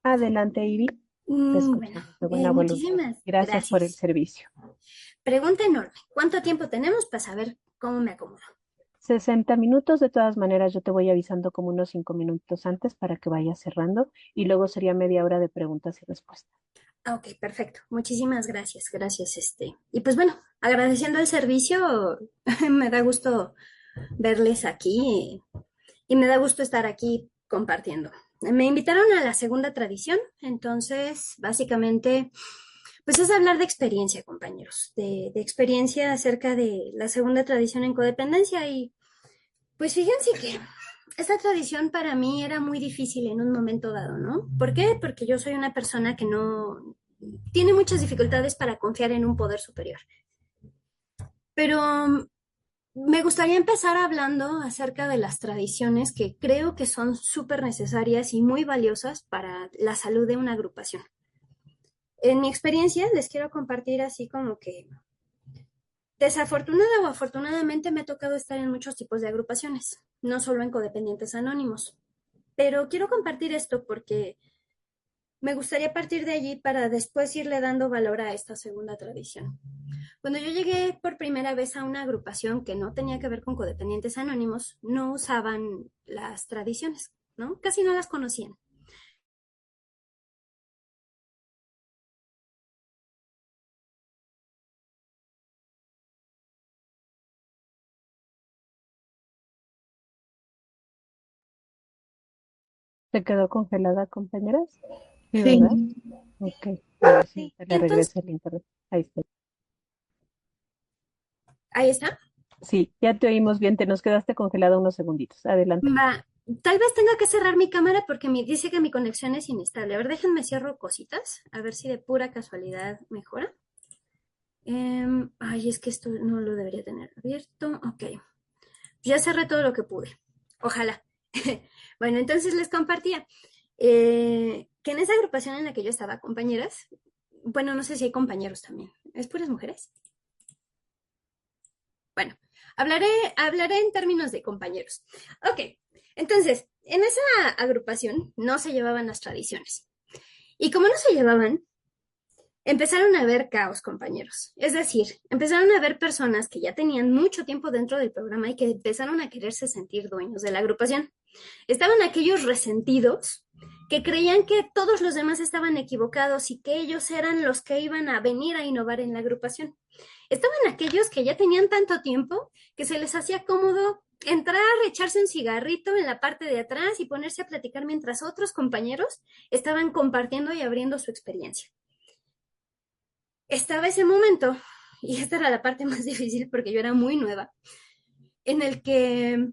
Adelante, Ivy. Te Bueno, escuchamos de buena voluntad. muchísimas Gracias por el gracias. servicio. Pregunta enorme. ¿Cuánto tiempo tenemos para saber cómo me acomodo? 60 minutos, de todas maneras, yo te voy avisando como unos 5 minutos antes para que vayas cerrando y luego sería media hora de preguntas y respuestas. Ah, ok, perfecto. Muchísimas gracias, gracias, Y pues bueno, agradeciendo el servicio, me da gusto verles aquí y me da gusto estar aquí compartiendo. Me invitaron a la segunda tradición, entonces básicamente, pues es hablar de experiencia, compañeros, de experiencia acerca de la segunda tradición en codependencia y pues fíjense que esta tradición para mí era muy difícil en un momento dado, ¿no? ¿Por qué? Porque yo soy una persona que no tiene muchas dificultades para confiar en un poder superior. Pero me gustaría empezar hablando acerca de las tradiciones que creo que son súper necesarias y muy valiosas para la salud de una agrupación. En mi experiencia les quiero compartir así como que desafortunada o afortunadamente me ha tocado estar en muchos tipos de agrupaciones, no solo en codependientes anónimos. Pero quiero compartir esto porque me gustaría partir de allí para después irle dando valor a esta segunda tradición. Cuando yo llegué por primera vez a una agrupación que no tenía que ver con codependientes anónimos, no usaban las tradiciones, ¿no? Casi no las conocían. ¿Te quedó congelada, compañeras? Sí, Sí, ¿verdad? Ok. A ver si Sí. se Y le entonces, regresa el internet. Ahí está. ahí está. Sí, ya te oímos bien. Te nos quedaste congelada unos segunditos. Adelante. Va. Tal vez tenga que cerrar mi cámara porque me dice que mi conexión es inestable. A ver, déjenme cierro cositas, a ver si de pura casualidad mejora. Ay, es que esto no lo debería tener abierto. Ok, ya cerré todo lo que pude. Ojalá. Bueno, entonces les compartía que en esa agrupación en la que yo estaba, compañeras, bueno, no sé si hay compañeros también, ¿es puras mujeres? Bueno, hablaré, hablaré en términos de compañeros. Ok, entonces, en esa agrupación no se llevaban las tradiciones. Y como no se llevaban, empezaron a haber caos, compañeros. Es decir, empezaron a haber personas que ya tenían mucho tiempo dentro del programa y que empezaron a quererse sentir dueños de la agrupación. Estaban aquellos resentidos que creían que todos los demás estaban equivocados y que ellos eran los que iban a venir a innovar en la agrupación. Estaban aquellos que ya tenían tanto tiempo que se les hacía cómodo entrar, echarse un cigarrito en la parte de atrás y ponerse a platicar mientras otros compañeros estaban compartiendo y abriendo su experiencia. Estaba ese momento, y esta era la parte más difícil porque yo era muy nueva, en el que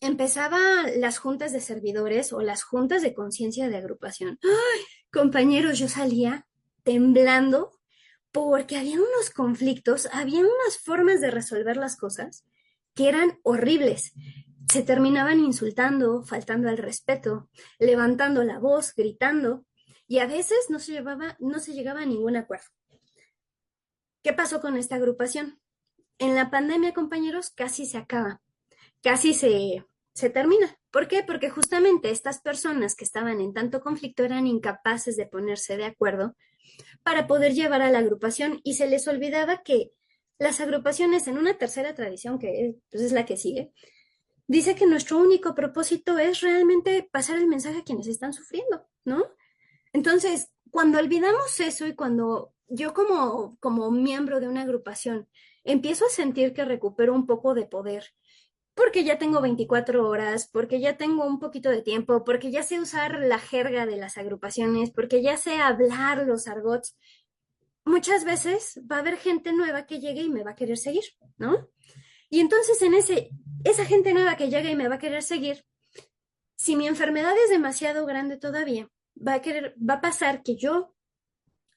empezaba las juntas de servidores o las juntas de conciencia de agrupación. ¡Ay! Compañeros, yo salía temblando porque había unos conflictos, había unas formas de resolver las cosas que eran horribles. Se terminaban insultando, faltando al respeto, levantando la voz, gritando, y a veces no se llegaba a ningún acuerdo. ¿Qué pasó con esta agrupación? En la pandemia, compañeros, casi se acaba, casi se termina. ¿Por qué? Porque justamente estas personas que estaban en tanto conflicto eran incapaces de ponerse de acuerdo para poder llevar a la agrupación y se les olvidaba que las agrupaciones en una tercera tradición, que pues, es la que sigue, dice que nuestro único propósito es realmente pasar el mensaje a quienes están sufriendo, ¿no? Entonces, cuando olvidamos eso y cuando yo como miembro de una agrupación empiezo a sentir que recupero un poco de poder, porque ya tengo 24 horas, porque ya tengo un poquito de tiempo, porque ya sé usar la jerga de las agrupaciones, porque ya sé hablar los argots, muchas veces va a haber gente nueva que llegue y me va a querer seguir, ¿no? Y entonces esa gente nueva que llega y me va a querer seguir, si mi enfermedad es demasiado grande todavía, va a pasar que yo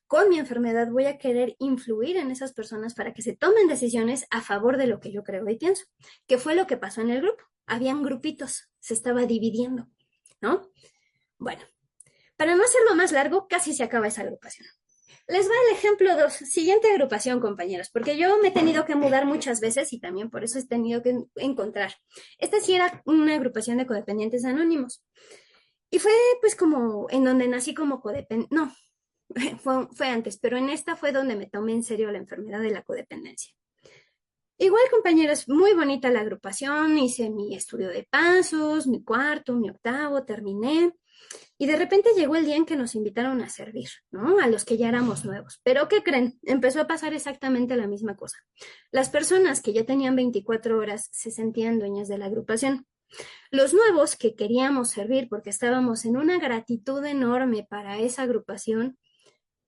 con mi enfermedad voy a querer influir en esas personas para que se tomen decisiones a favor de lo que yo creo y pienso, que fue lo que pasó en el grupo. Habían grupitos, se estaba dividiendo, ¿no? Bueno, para no hacerlo más largo, casi se acaba esa agrupación. Les va el ejemplo dos. Siguiente agrupación, compañeros, porque yo me he tenido que mudar muchas veces y también por eso he tenido que encontrar. Esta sí era una agrupación de codependientes anónimos. Y fue pues como en donde nací como codependiente, no, fue antes, pero en esta fue donde me tomé en serio la enfermedad de la codependencia. Igual, compañeros, muy bonita la agrupación, hice mi estudio de pasos, mi cuarto, mi octavo, terminé. Y de repente llegó el día en que nos invitaron a servir, ¿no? A los que ya éramos nuevos. Pero ¿qué creen? Empezó a pasar exactamente la misma cosa. Las personas que ya tenían 24 horas se sentían dueñas de la agrupación. Los nuevos que queríamos servir porque estábamos en una gratitud enorme para esa agrupación,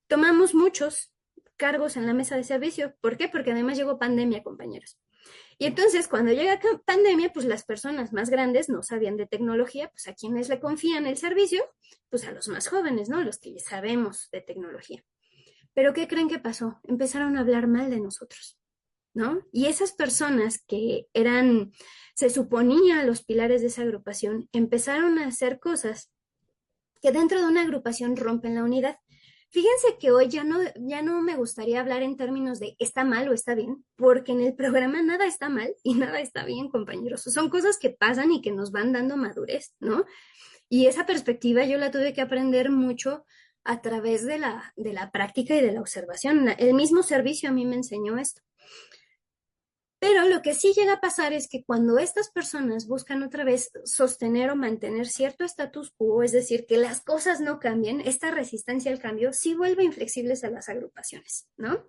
tomamos muchos cargos en la mesa de servicio. ¿Por qué? Porque además llegó pandemia, compañeros. Y entonces, cuando llega pandemia, pues las personas más grandes no sabían de tecnología, pues a quienes le confían el servicio, pues a los más jóvenes, ¿no? Los que ya sabemos de tecnología. Pero ¿qué creen que pasó? Empezaron a hablar mal de nosotros, ¿no? Y esas personas que eran, se suponía los pilares de esa agrupación, empezaron a hacer cosas que dentro de una agrupación rompen la unidad. Fíjense que hoy ya no me gustaría hablar en términos de está mal o está bien, porque en el programa nada está mal y nada está bien, compañeros. Son cosas que pasan y que nos van dando madurez, ¿no? Y esa perspectiva yo la tuve que aprender mucho a través de la práctica y de la observación. El mismo servicio a mí me enseñó esto. Pero lo que sí llega a pasar es que cuando estas personas buscan otra vez sostener o mantener cierto status quo, es decir, que las cosas no cambien, esta resistencia al cambio sí vuelve inflexibles a las agrupaciones, ¿no?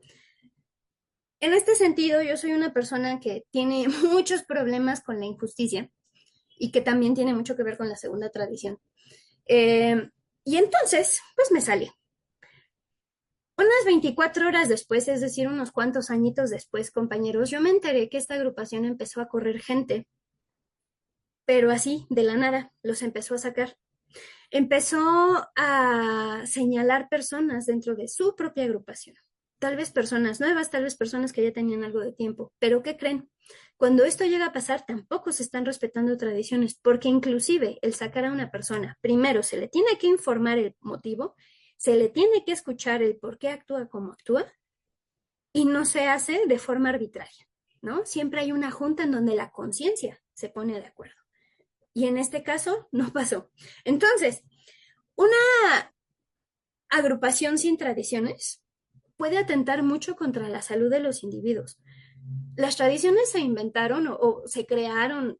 En este sentido, yo soy una persona que tiene muchos problemas con la injusticia y que también tiene mucho que ver con la segunda tradición. Y entonces, pues me salí. Unas 24 horas después, es decir, unos cuantos añitos después, compañeros, yo me enteré que esta agrupación empezó a correr gente, pero así, de la nada, los empezó a sacar. Empezó a señalar personas dentro de su propia agrupación. Tal vez personas nuevas, tal vez personas que ya tenían algo de tiempo. Pero ¿qué creen? Cuando esto llega a pasar, tampoco se están respetando tradiciones, porque inclusive el sacar a una persona, primero se le tiene que informar el motivo, se le tiene que escuchar el por qué actúa como actúa, y no se hace de forma arbitraria, ¿no? Siempre hay una junta en donde la conciencia se pone de acuerdo. Y en este caso no pasó. Entonces, una agrupación sin tradiciones puede atentar mucho contra la salud de los individuos. Las tradiciones se inventaron o se crearon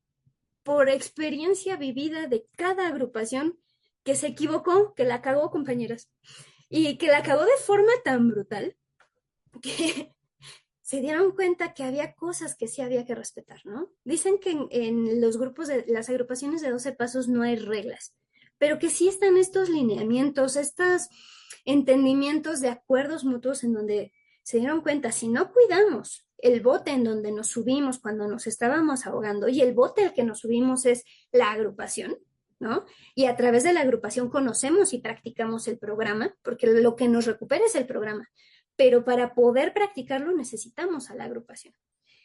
por experiencia vivida de cada agrupación que se equivocó, que la cagó, compañeras, y que la cagó de forma tan brutal que se dieron cuenta que había cosas que sí había que respetar, ¿no? Dicen que en los grupos de las agrupaciones de 12 pasos no hay reglas, pero que sí están estos lineamientos, estos entendimientos de acuerdos mutuos en donde se dieron cuenta, si no cuidamos el bote en donde nos subimos cuando nos estábamos ahogando, y el bote al que nos subimos es la agrupación, ¿no? Y a través de la agrupación conocemos y practicamos el programa, porque lo que nos recupera es el programa, pero para poder practicarlo necesitamos a la agrupación.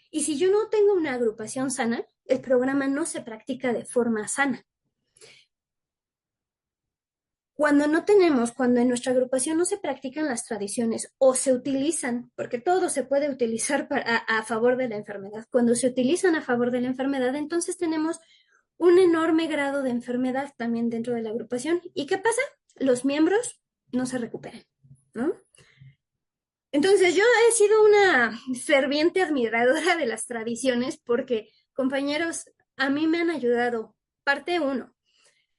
Y si yo no tengo una agrupación sana, el programa no se practica de forma sana. Cuando no tenemos, cuando en nuestra agrupación no se practican las tradiciones o se utilizan, porque todo se puede utilizar a favor de la enfermedad, cuando se utilizan a favor de la enfermedad, entonces tenemos un enorme grado de enfermedad también dentro de la agrupación. ¿Y qué pasa? Los miembros no se recuperan, ¿no? Entonces, yo he sido una ferviente admiradora de las tradiciones porque, compañeros, a mí me han ayudado, parte uno,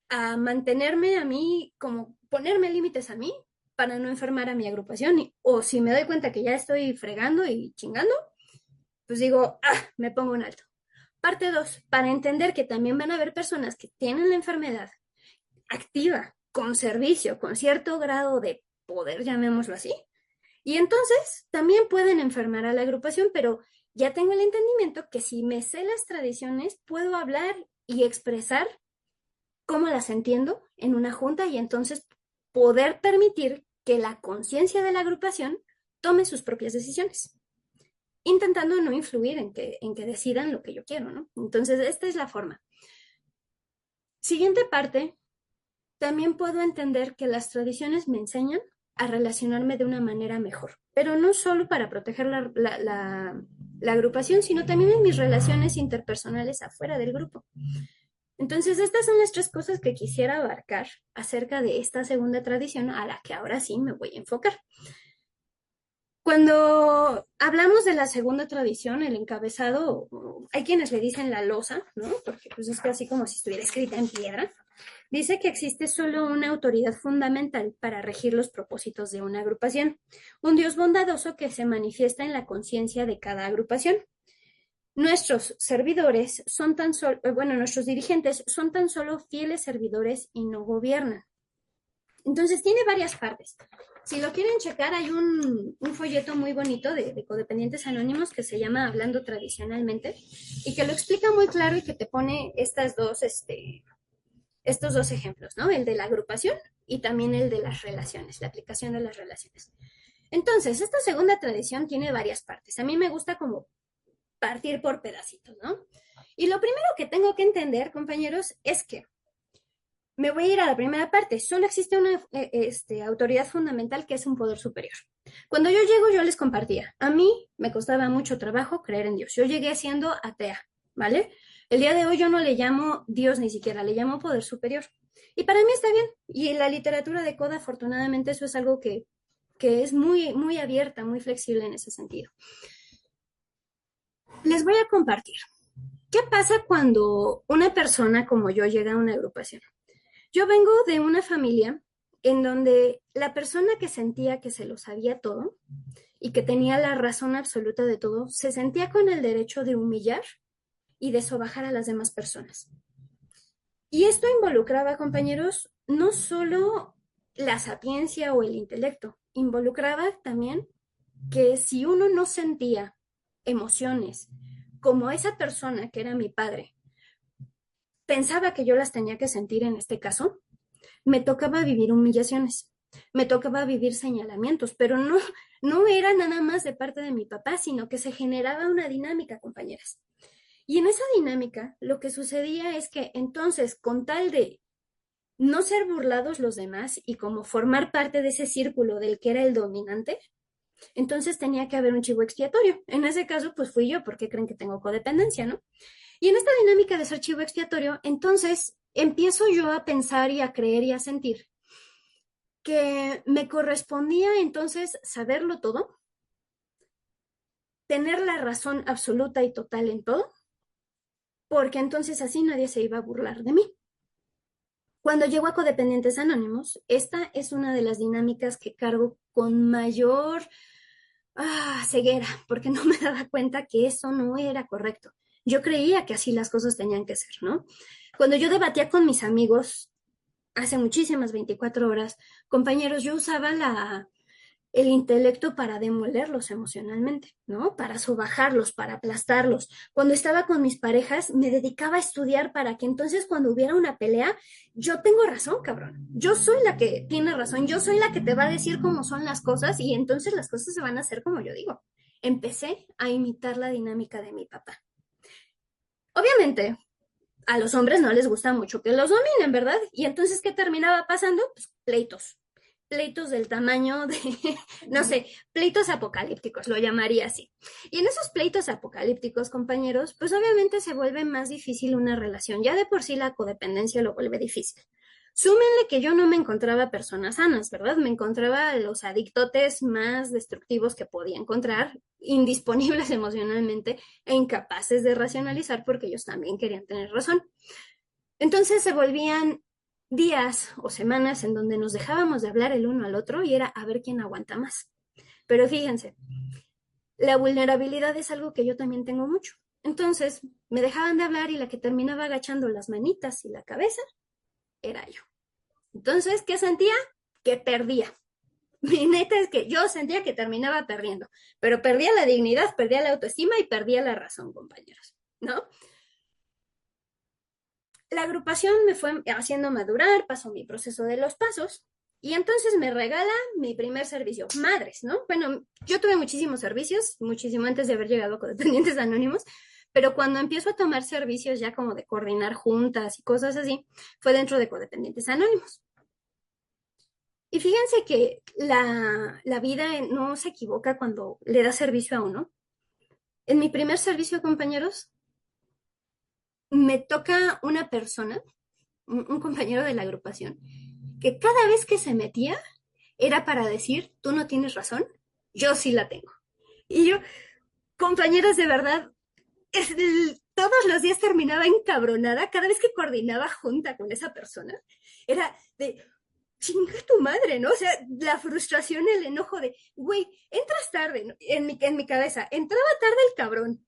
a mantenerme a mí, como ponerme límites a mí para no enfermar a mi agrupación. O si me doy cuenta que ya estoy fregando y chingando, pues digo, me pongo un alto. Parte dos, para entender que también van a haber personas que tienen la enfermedad activa, con servicio, con cierto grado de poder, llamémoslo así, y entonces también pueden enfermar a la agrupación, pero ya tengo el entendimiento que si me sé las tradiciones, puedo hablar y expresar cómo las entiendo en una junta y entonces poder permitir que la conciencia de la agrupación tome sus propias decisiones, intentando no influir en que decidan lo que yo quiero, ¿no? Entonces, esta es la forma. Siguiente parte, también puedo entender que las tradiciones me enseñan a relacionarme de una manera mejor, pero no solo para proteger la agrupación, sino también en mis relaciones interpersonales afuera del grupo. Entonces, estas son las tres cosas que quisiera abarcar acerca de esta segunda tradición a la que ahora sí me voy a enfocar. Cuando hablamos de la segunda tradición, el encabezado, hay quienes le dicen la losa, ¿no? Porque pues es casi como si estuviera escrita en piedra. Dice que existe solo una autoridad fundamental para regir los propósitos de una agrupación, un Dios bondadoso que se manifiesta en la conciencia de cada agrupación. Nuestros servidores son tan solo, bueno, nuestros dirigentes son tan solo fieles servidores y no gobiernan. Entonces tiene varias partes. Si lo quieren checar, hay un folleto muy bonito de codependientes anónimos que se llama Hablando Tradicionalmente y que lo explica muy claro y que te pone estos dos ejemplos, ¿no? El de la agrupación y también el de las relaciones, la aplicación de las relaciones. Entonces, esta segunda tradición tiene varias partes. A mí me gusta como partir por pedacitos, ¿no? Y lo primero que tengo que entender, compañeros, es que me voy a ir a la primera parte. Solo existe una autoridad fundamental que es un poder superior. Cuando yo llego, yo les compartía. A mí me costaba mucho trabajo creer en Dios. Yo llegué siendo atea, ¿vale? El día de hoy yo no le llamo Dios ni siquiera, le llamo poder superior. Y para mí está bien. Y en la literatura de Coda, afortunadamente, eso es algo que es muy, muy abierta, muy flexible en ese sentido. Les voy a compartir. ¿Qué pasa cuando una persona como yo llega a una agrupación? Yo vengo de una familia en donde la persona que sentía que se lo sabía todo y que tenía la razón absoluta de todo, se sentía con el derecho de humillar y de sobajar a las demás personas. Y esto involucraba, compañeros, no solo la sapiencia o el intelecto, involucraba también que si uno no sentía emociones como esa persona que era mi padre, pensaba que yo las tenía que sentir en este caso, me tocaba vivir humillaciones, me tocaba vivir señalamientos, pero no era nada más de parte de mi papá, sino que se generaba una dinámica, compañeras. Y en esa dinámica, lo que sucedía es que entonces, con tal de no ser burlados los demás y como formar parte de ese círculo del que era el dominante, entonces tenía que haber un chivo expiatorio. En ese caso, pues fui yo, porque creen que tengo codependencia, ¿no? Y en esta dinámica de ser chivo expiatorio, entonces empiezo yo a pensar y a creer y a sentir que me correspondía entonces saberlo todo, tener la razón absoluta y total en todo, porque entonces así nadie se iba a burlar de mí. Cuando llego a Codependientes Anónimos, esta es una de las dinámicas que cargo con mayor ceguera, porque no me daba cuenta que eso no era correcto. Yo creía que así las cosas tenían que ser, ¿no? Cuando yo debatía con mis amigos hace muchísimas 24 horas, compañeros, yo usaba el intelecto para demolerlos emocionalmente, ¿no? Para sobajarlos, para aplastarlos. Cuando estaba con mis parejas, me dedicaba a estudiar para que entonces cuando hubiera una pelea, yo tengo razón, cabrón. Yo soy la que tiene razón, yo soy la que te va a decir cómo son las cosas y entonces las cosas se van a hacer como yo digo. Empecé a imitar la dinámica de mi papá. Obviamente, a los hombres no les gusta mucho que los dominen, ¿verdad? Y entonces, ¿qué terminaba pasando? Pues pleitos. Pleitos del tamaño de, no sé, pleitos apocalípticos, lo llamaría así. Y en esos pleitos apocalípticos, compañeros, pues obviamente se vuelve más difícil una relación. Ya de por sí la codependencia lo vuelve difícil. Súmenle que yo no me encontraba personas sanas, ¿verdad? Me encontraba los adictotes más destructivos que podía encontrar, indisponibles emocionalmente e incapaces de racionalizar porque ellos también querían tener razón. Entonces se volvían días o semanas en donde nos dejábamos de hablar el uno al otro y era a ver quién aguanta más. Pero fíjense, la vulnerabilidad es algo que yo también tengo mucho. Entonces me dejaban de hablar y la que terminaba agachando las manitas y la cabeza era yo. Entonces, ¿qué sentía? Que perdía. Mi neta es que yo sentía que terminaba perdiendo, pero perdía la dignidad, perdía la autoestima y perdía la razón, compañeros, ¿no? La agrupación me fue haciendo madurar, pasó mi proceso de los pasos y entonces me regala mi primer servicio. Madres, ¿no? Bueno, yo tuve muchísimos servicios, muchísimo antes de haber llegado a Codependientes Anónimos, pero cuando empiezo a tomar servicios ya como de coordinar juntas y cosas así, fue dentro de Codependientes Anónimos. Y fíjense que la vida no se equivoca cuando le da servicio a uno. En mi primer servicio, compañeros, me toca una persona, un compañero de la agrupación, que cada vez que se metía era para decir, tú no tienes razón, yo sí la tengo. Y yo, compañeras, de verdad, todos los días terminaba encabronada, cada vez que coordinaba junta con esa persona, era de, chinga tu madre, ¿no? O sea, la frustración, el enojo de, güey, entras tarde, ¿no? En mi cabeza, entraba tarde el cabrón,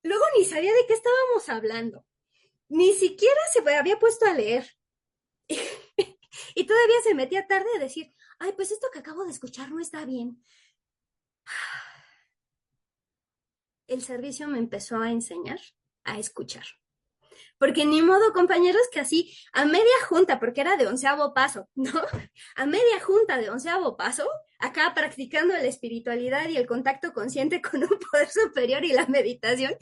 luego ni sabía de qué estábamos hablando, ni siquiera se había puesto a leer. Y todavía se metía tarde a decir, ay, pues esto que acabo de escuchar no está bien. El servicio me empezó a enseñar a escuchar. Porque ni modo, compañeros, que así, a media junta, porque era de 11º paso, ¿no? A media junta de 11º paso, acá practicando la espiritualidad y el contacto consciente con un poder superior y la meditación,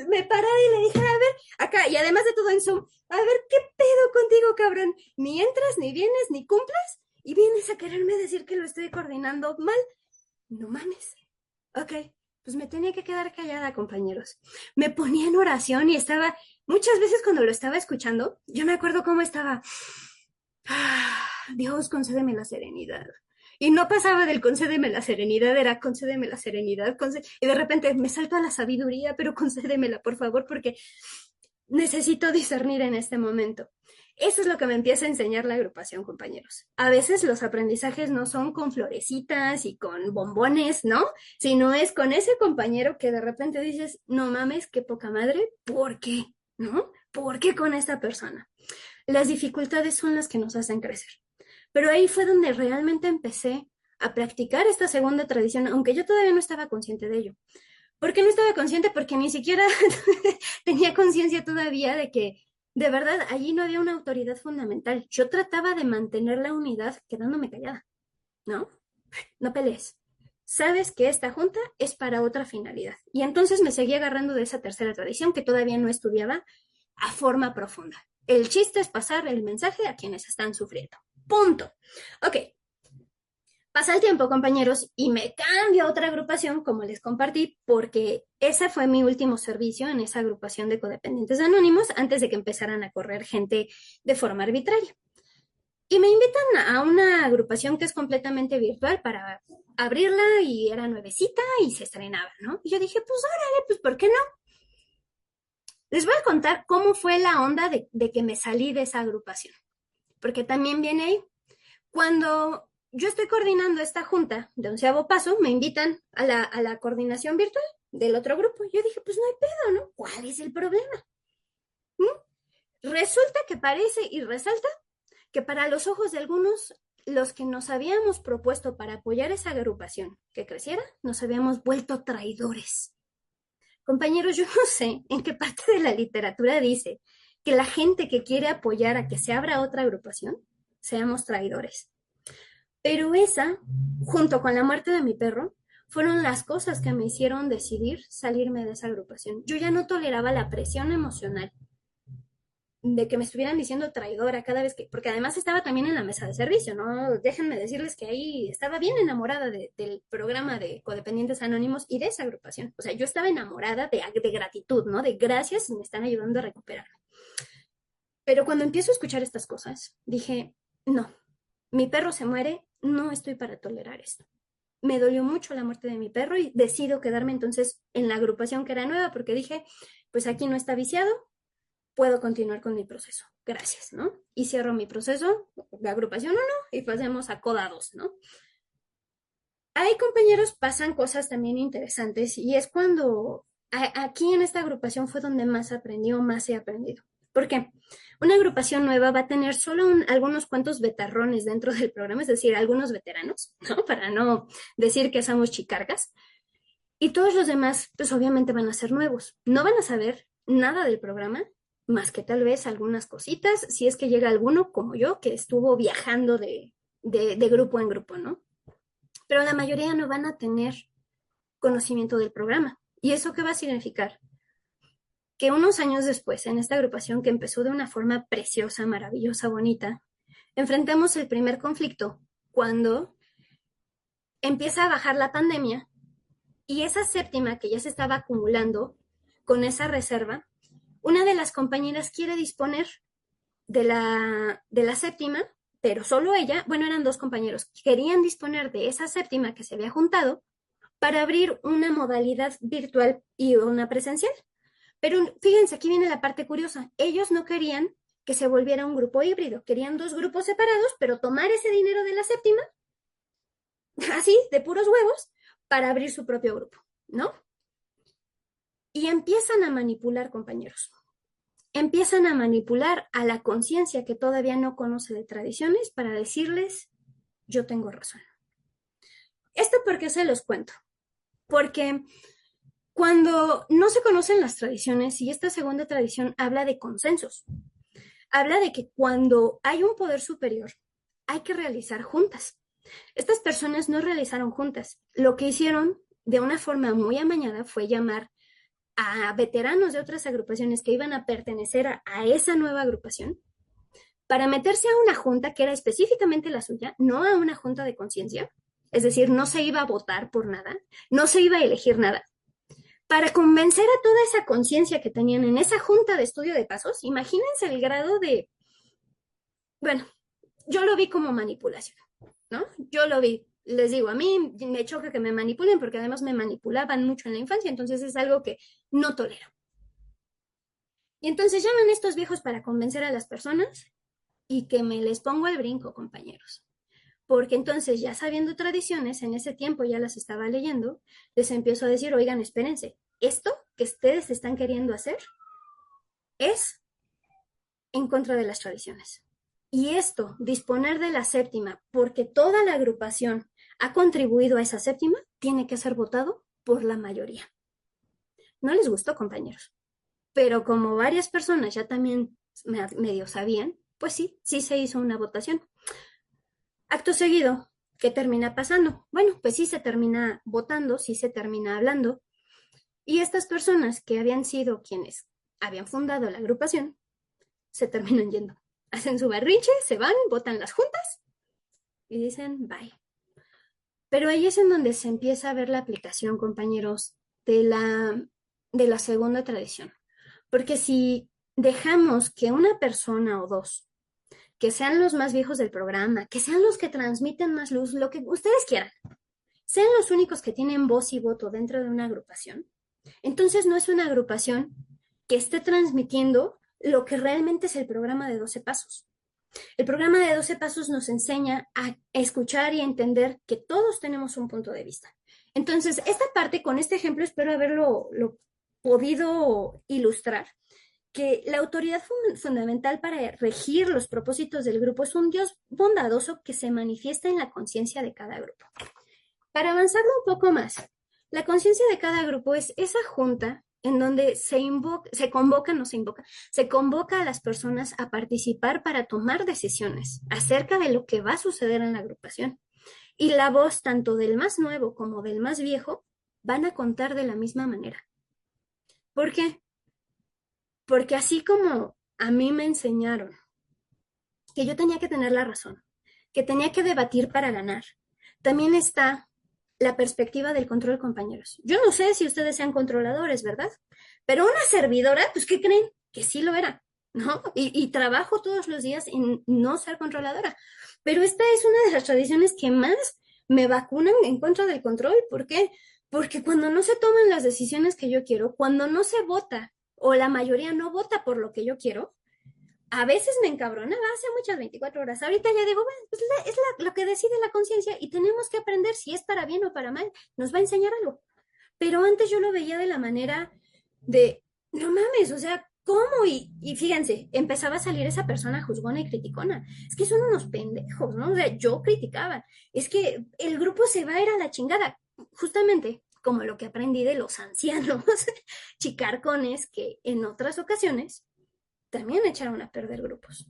me paré y le dije, a ver, acá, y además de todo en Zoom, a ver, ¿qué pedo contigo, cabrón? Ni entras, ni vienes, ni cumples, y vienes a quererme decir que lo estoy coordinando mal. No mames. Ok, pues me tenía que quedar callada, compañeros. Me ponía en oración y estaba, muchas veces cuando lo estaba escuchando, yo me acuerdo cómo estaba, Dios, concédeme la serenidad. Y no pasaba del concédeme la serenidad, era concédeme la serenidad, y de repente me salto a la sabiduría, pero concédemela, por favor, porque necesito discernir en este momento. Eso es lo que me empieza a enseñar la agrupación, compañeros. A veces los aprendizajes no son con florecitas y con bombones, ¿no? Sino es con ese compañero que de repente dices, no mames, qué poca madre, ¿por qué? ¿No? ¿Por qué con esta persona? Las dificultades son las que nos hacen crecer. Pero ahí fue donde realmente empecé a practicar esta segunda tradición, aunque yo todavía no estaba consciente de ello. ¿Por qué no estaba consciente? Porque ni siquiera tenía conciencia todavía de que de verdad allí no había una autoridad fundamental. Yo trataba de mantener la unidad quedándome callada, ¿no? No pelees. Sabes que esta junta es para otra finalidad. Y entonces me seguía agarrando de esa tercera tradición que todavía no estudiaba a forma profunda. El chiste es pasar el mensaje a quienes están sufriendo. Punto. Ok, pasa el tiempo, compañeros, y me cambio a otra agrupación, como les compartí, porque ese fue mi último servicio en esa agrupación de codependientes anónimos antes de que empezaran a correr gente de forma arbitraria. Y me invitan a una agrupación que es completamente virtual para abrirla y era nuevecita y se estrenaba, ¿no? Y yo dije, pues órale, pues ¿por qué no? Les voy a contar cómo fue la onda de que me salí de esa agrupación, porque también viene ahí. Cuando yo estoy coordinando esta junta de 11º paso, me invitan a la coordinación virtual del otro grupo. Yo dije, pues no hay pedo, ¿no? ¿Cuál es el problema? Resulta que parece y resalta que para los ojos de algunos, los que nos habíamos propuesto para apoyar esa agrupación que creciera, nos habíamos vuelto traidores. Compañeros, yo no sé en qué parte de la literatura dice que la gente que quiere apoyar a que se abra otra agrupación, seamos traidores. Pero esa, junto con la muerte de mi perro, fueron las cosas que me hicieron decidir salirme de esa agrupación. Yo ya no toleraba la presión emocional de que me estuvieran diciendo traidora cada vez que, porque además estaba también en la mesa de servicio, ¿no? Déjenme decirles que ahí estaba bien enamorada del programa de codependientes anónimos y de esa agrupación. O sea, yo estaba enamorada de gratitud, ¿no? De gracias, me están ayudando a recuperarme. Pero cuando empiezo a escuchar estas cosas, dije, no, mi perro se muere, no estoy para tolerar esto. Me dolió mucho la muerte de mi perro y decido quedarme entonces en la agrupación que era nueva porque dije, pues aquí no está viciado, puedo continuar con mi proceso. Gracias, ¿no? Y cierro mi proceso de agrupación 1 y pasemos a CODA 2, ¿no? Ahí, compañeros, pasan cosas también interesantes y es cuando aquí en esta agrupación fue donde más aprendí o más he aprendido. ¿Por qué? Una agrupación nueva va a tener solo algunos cuantos betarrones dentro del programa, es decir, algunos veteranos, ¿no? Para no decir que somos chicargas. Y todos los demás, pues obviamente van a ser nuevos. No van a saber nada del programa, más que tal vez algunas cositas, si es que llega alguno como yo, que estuvo viajando de grupo en grupo, ¿no? Pero la mayoría no van a tener conocimiento del programa. ¿Y eso qué va a significar? Que unos años después, en esta agrupación que empezó de una forma preciosa, maravillosa, bonita, enfrentamos el primer conflicto cuando empieza a bajar la pandemia y esa séptima que ya se estaba acumulando con esa reserva una de las compañeras quiere disponer de la séptima, pero solo ella, bueno, eran dos compañeros, querían disponer de esa séptima que se había juntado para abrir una modalidad virtual y una presencial. Pero fíjense, aquí viene la parte curiosa. Ellos no querían que se volviera un grupo híbrido, querían dos grupos separados, pero tomar ese dinero de la séptima, así, de puros huevos, para abrir su propio grupo, ¿no? Y empiezan a manipular, compañeros. Empiezan a manipular a la conciencia que todavía no conoce de tradiciones para decirles, yo tengo razón. ¿Esto por qué se los cuento? Porque cuando no se conocen las tradiciones, y esta segunda tradición habla de consensos, habla de que cuando hay un poder superior, hay que realizar juntas. Estas personas no realizaron juntas. Lo que hicieron de una forma muy amañada fue llamar a veteranos de otras agrupaciones que iban a pertenecer a esa nueva agrupación para meterse a una junta que era específicamente la suya, no a una junta de conciencia, es decir, no se iba a votar por nada, no se iba a elegir nada, para convencer a toda esa conciencia que tenían en esa junta de estudio de pasos. Imagínense el grado de, bueno, yo lo vi como manipulación, ¿no? Yo lo vi. Les digo, a mí me choca que me manipulen porque además me manipulaban mucho en la infancia, entonces es algo que no tolero. Y entonces llaman a estos viejos para convencer a las personas y que me les pongo al brinco, compañeros. Porque entonces, ya sabiendo tradiciones, en ese tiempo ya las estaba leyendo, les empiezo a decir, oigan, espérense, esto que ustedes están queriendo hacer es en contra de las tradiciones. Y esto, disponer de la séptima, porque toda la agrupación ha contribuido a esa séptima, tiene que ser votado por la mayoría. No les gustó, compañeros. Pero como varias personas ya también medio sabían, pues sí, sí se hizo una votación. Acto seguido, ¿qué termina pasando? Bueno, pues sí se termina votando, sí se termina hablando. Y estas personas que habían sido quienes habían fundado la agrupación, se terminan yendo. Hacen su berrinche, se van, votan las juntas y dicen bye. Pero ahí es en donde se empieza a ver la aplicación, compañeros, de la segunda tradición. Porque si dejamos que una persona o dos, que sean los más viejos del programa, que sean los que transmiten más luz, lo que ustedes quieran, sean los únicos que tienen voz y voto dentro de una agrupación, entonces no es una agrupación que esté transmitiendo lo que realmente es el programa de 12 pasos. El programa de 12 pasos nos enseña a escuchar y a entender que todos tenemos un punto de vista. Entonces, esta parte, con este ejemplo, espero haberlo podido ilustrar, que la autoridad fundamental para regir los propósitos del grupo es un Dios bondadoso que se manifiesta en la conciencia de cada grupo. Para avanzarlo un poco más, la conciencia de cada grupo es esa junta en donde se convoca a las personas a participar para tomar decisiones acerca de lo que va a suceder en la agrupación. Y la voz tanto del más nuevo como del más viejo van a contar de la misma manera. ¿Por qué? Porque así como a mí me enseñaron que yo tenía que tener la razón, que tenía que debatir para ganar, también está la perspectiva del control, compañeros. Yo no sé si ustedes sean controladores, ¿verdad? Pero una servidora, pues, ¿qué creen? Que sí lo era, ¿no? Y trabajo todos los días en no ser controladora. Pero esta es una de las tradiciones que más me vacunan en contra del control. ¿Por qué? Porque cuando no se toman las decisiones que yo quiero, cuando no se vota o la mayoría no vota por lo que yo quiero, a veces me encabronaba hace muchas 24 horas. Ahorita ya digo, bueno, pues lo que decide la conciencia y tenemos que aprender si es para bien o para mal. Nos va a enseñar algo. Pero antes yo lo veía de la manera de, no mames, o sea, ¿cómo? Y fíjense, empezaba a salir esa persona juzgona y criticona. Es que son unos pendejos, ¿no? O sea, yo criticaba. Es que el grupo se va a ir a la chingada. Justamente como lo que aprendí de los ancianos chicarcones que en otras ocasiones también echaron a perder grupos.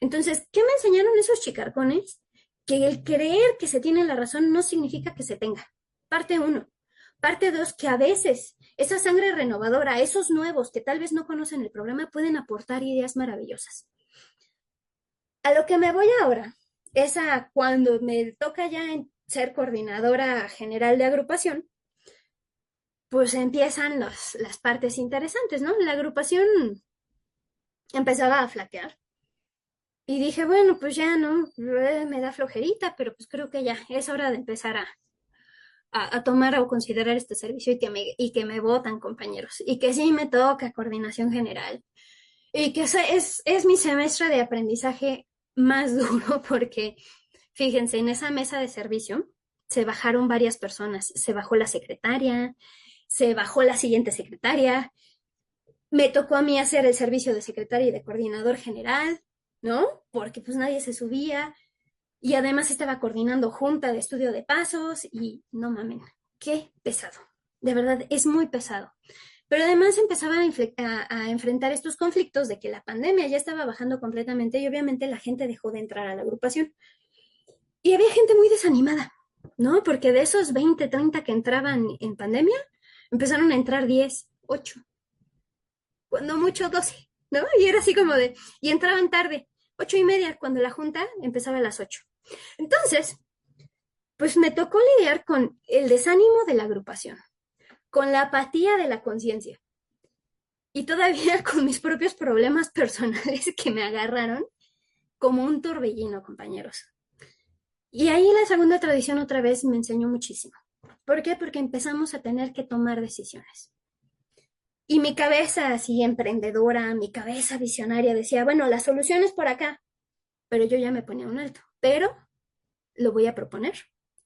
Entonces, ¿qué me enseñaron esos chicarcones? Que el creer que se tiene la razón no significa que se tenga. Parte uno. Parte dos, que a veces esa sangre renovadora, esos nuevos que tal vez no conocen el problema, pueden aportar ideas maravillosas. A lo que me voy ahora es a cuando me toca ya ser coordinadora general de agrupación, pues empiezan las partes interesantes, ¿no? La agrupación empezaba a flaquear. Y dije, bueno, pues ya no, me da flojerita, pero pues creo que ya es hora de empezar a tomar o considerar este servicio y que me votan compañeros. Y que sí me toca coordinación general. Y que es mi semestre de aprendizaje más duro porque, fíjense, en esa mesa de servicio se bajaron varias personas. Se bajó la secretaria, se bajó la siguiente secretaria, me tocó a mí hacer el servicio de secretaria y de coordinador general, ¿no? Porque pues nadie se subía y además estaba coordinando junta de estudio de pasos y no mamen, qué pesado. De verdad, es muy pesado. Pero además empezaba a enfrentar estos conflictos de que la pandemia ya estaba bajando completamente y obviamente la gente dejó de entrar a la agrupación. Y había gente muy desanimada, ¿no? Porque de esos 20, 30 que entraban en pandemia, empezaron a entrar 10, 8, cuando mucho 12, ¿no? Y era así como de, y entraban tarde, 8:30, cuando la junta empezaba a las 8. Entonces, pues me tocó lidiar con el desánimo de la agrupación, con la apatía de la conciencia y todavía con mis propios problemas personales que me agarraron como un torbellino, compañeros. Y ahí la segunda tradición otra vez me enseñó muchísimo. ¿Por qué? Porque empezamos a tener que tomar decisiones. Y mi cabeza así emprendedora, mi cabeza visionaria decía, bueno, la solución es por acá, pero yo ya me ponía un alto, pero lo voy a proponer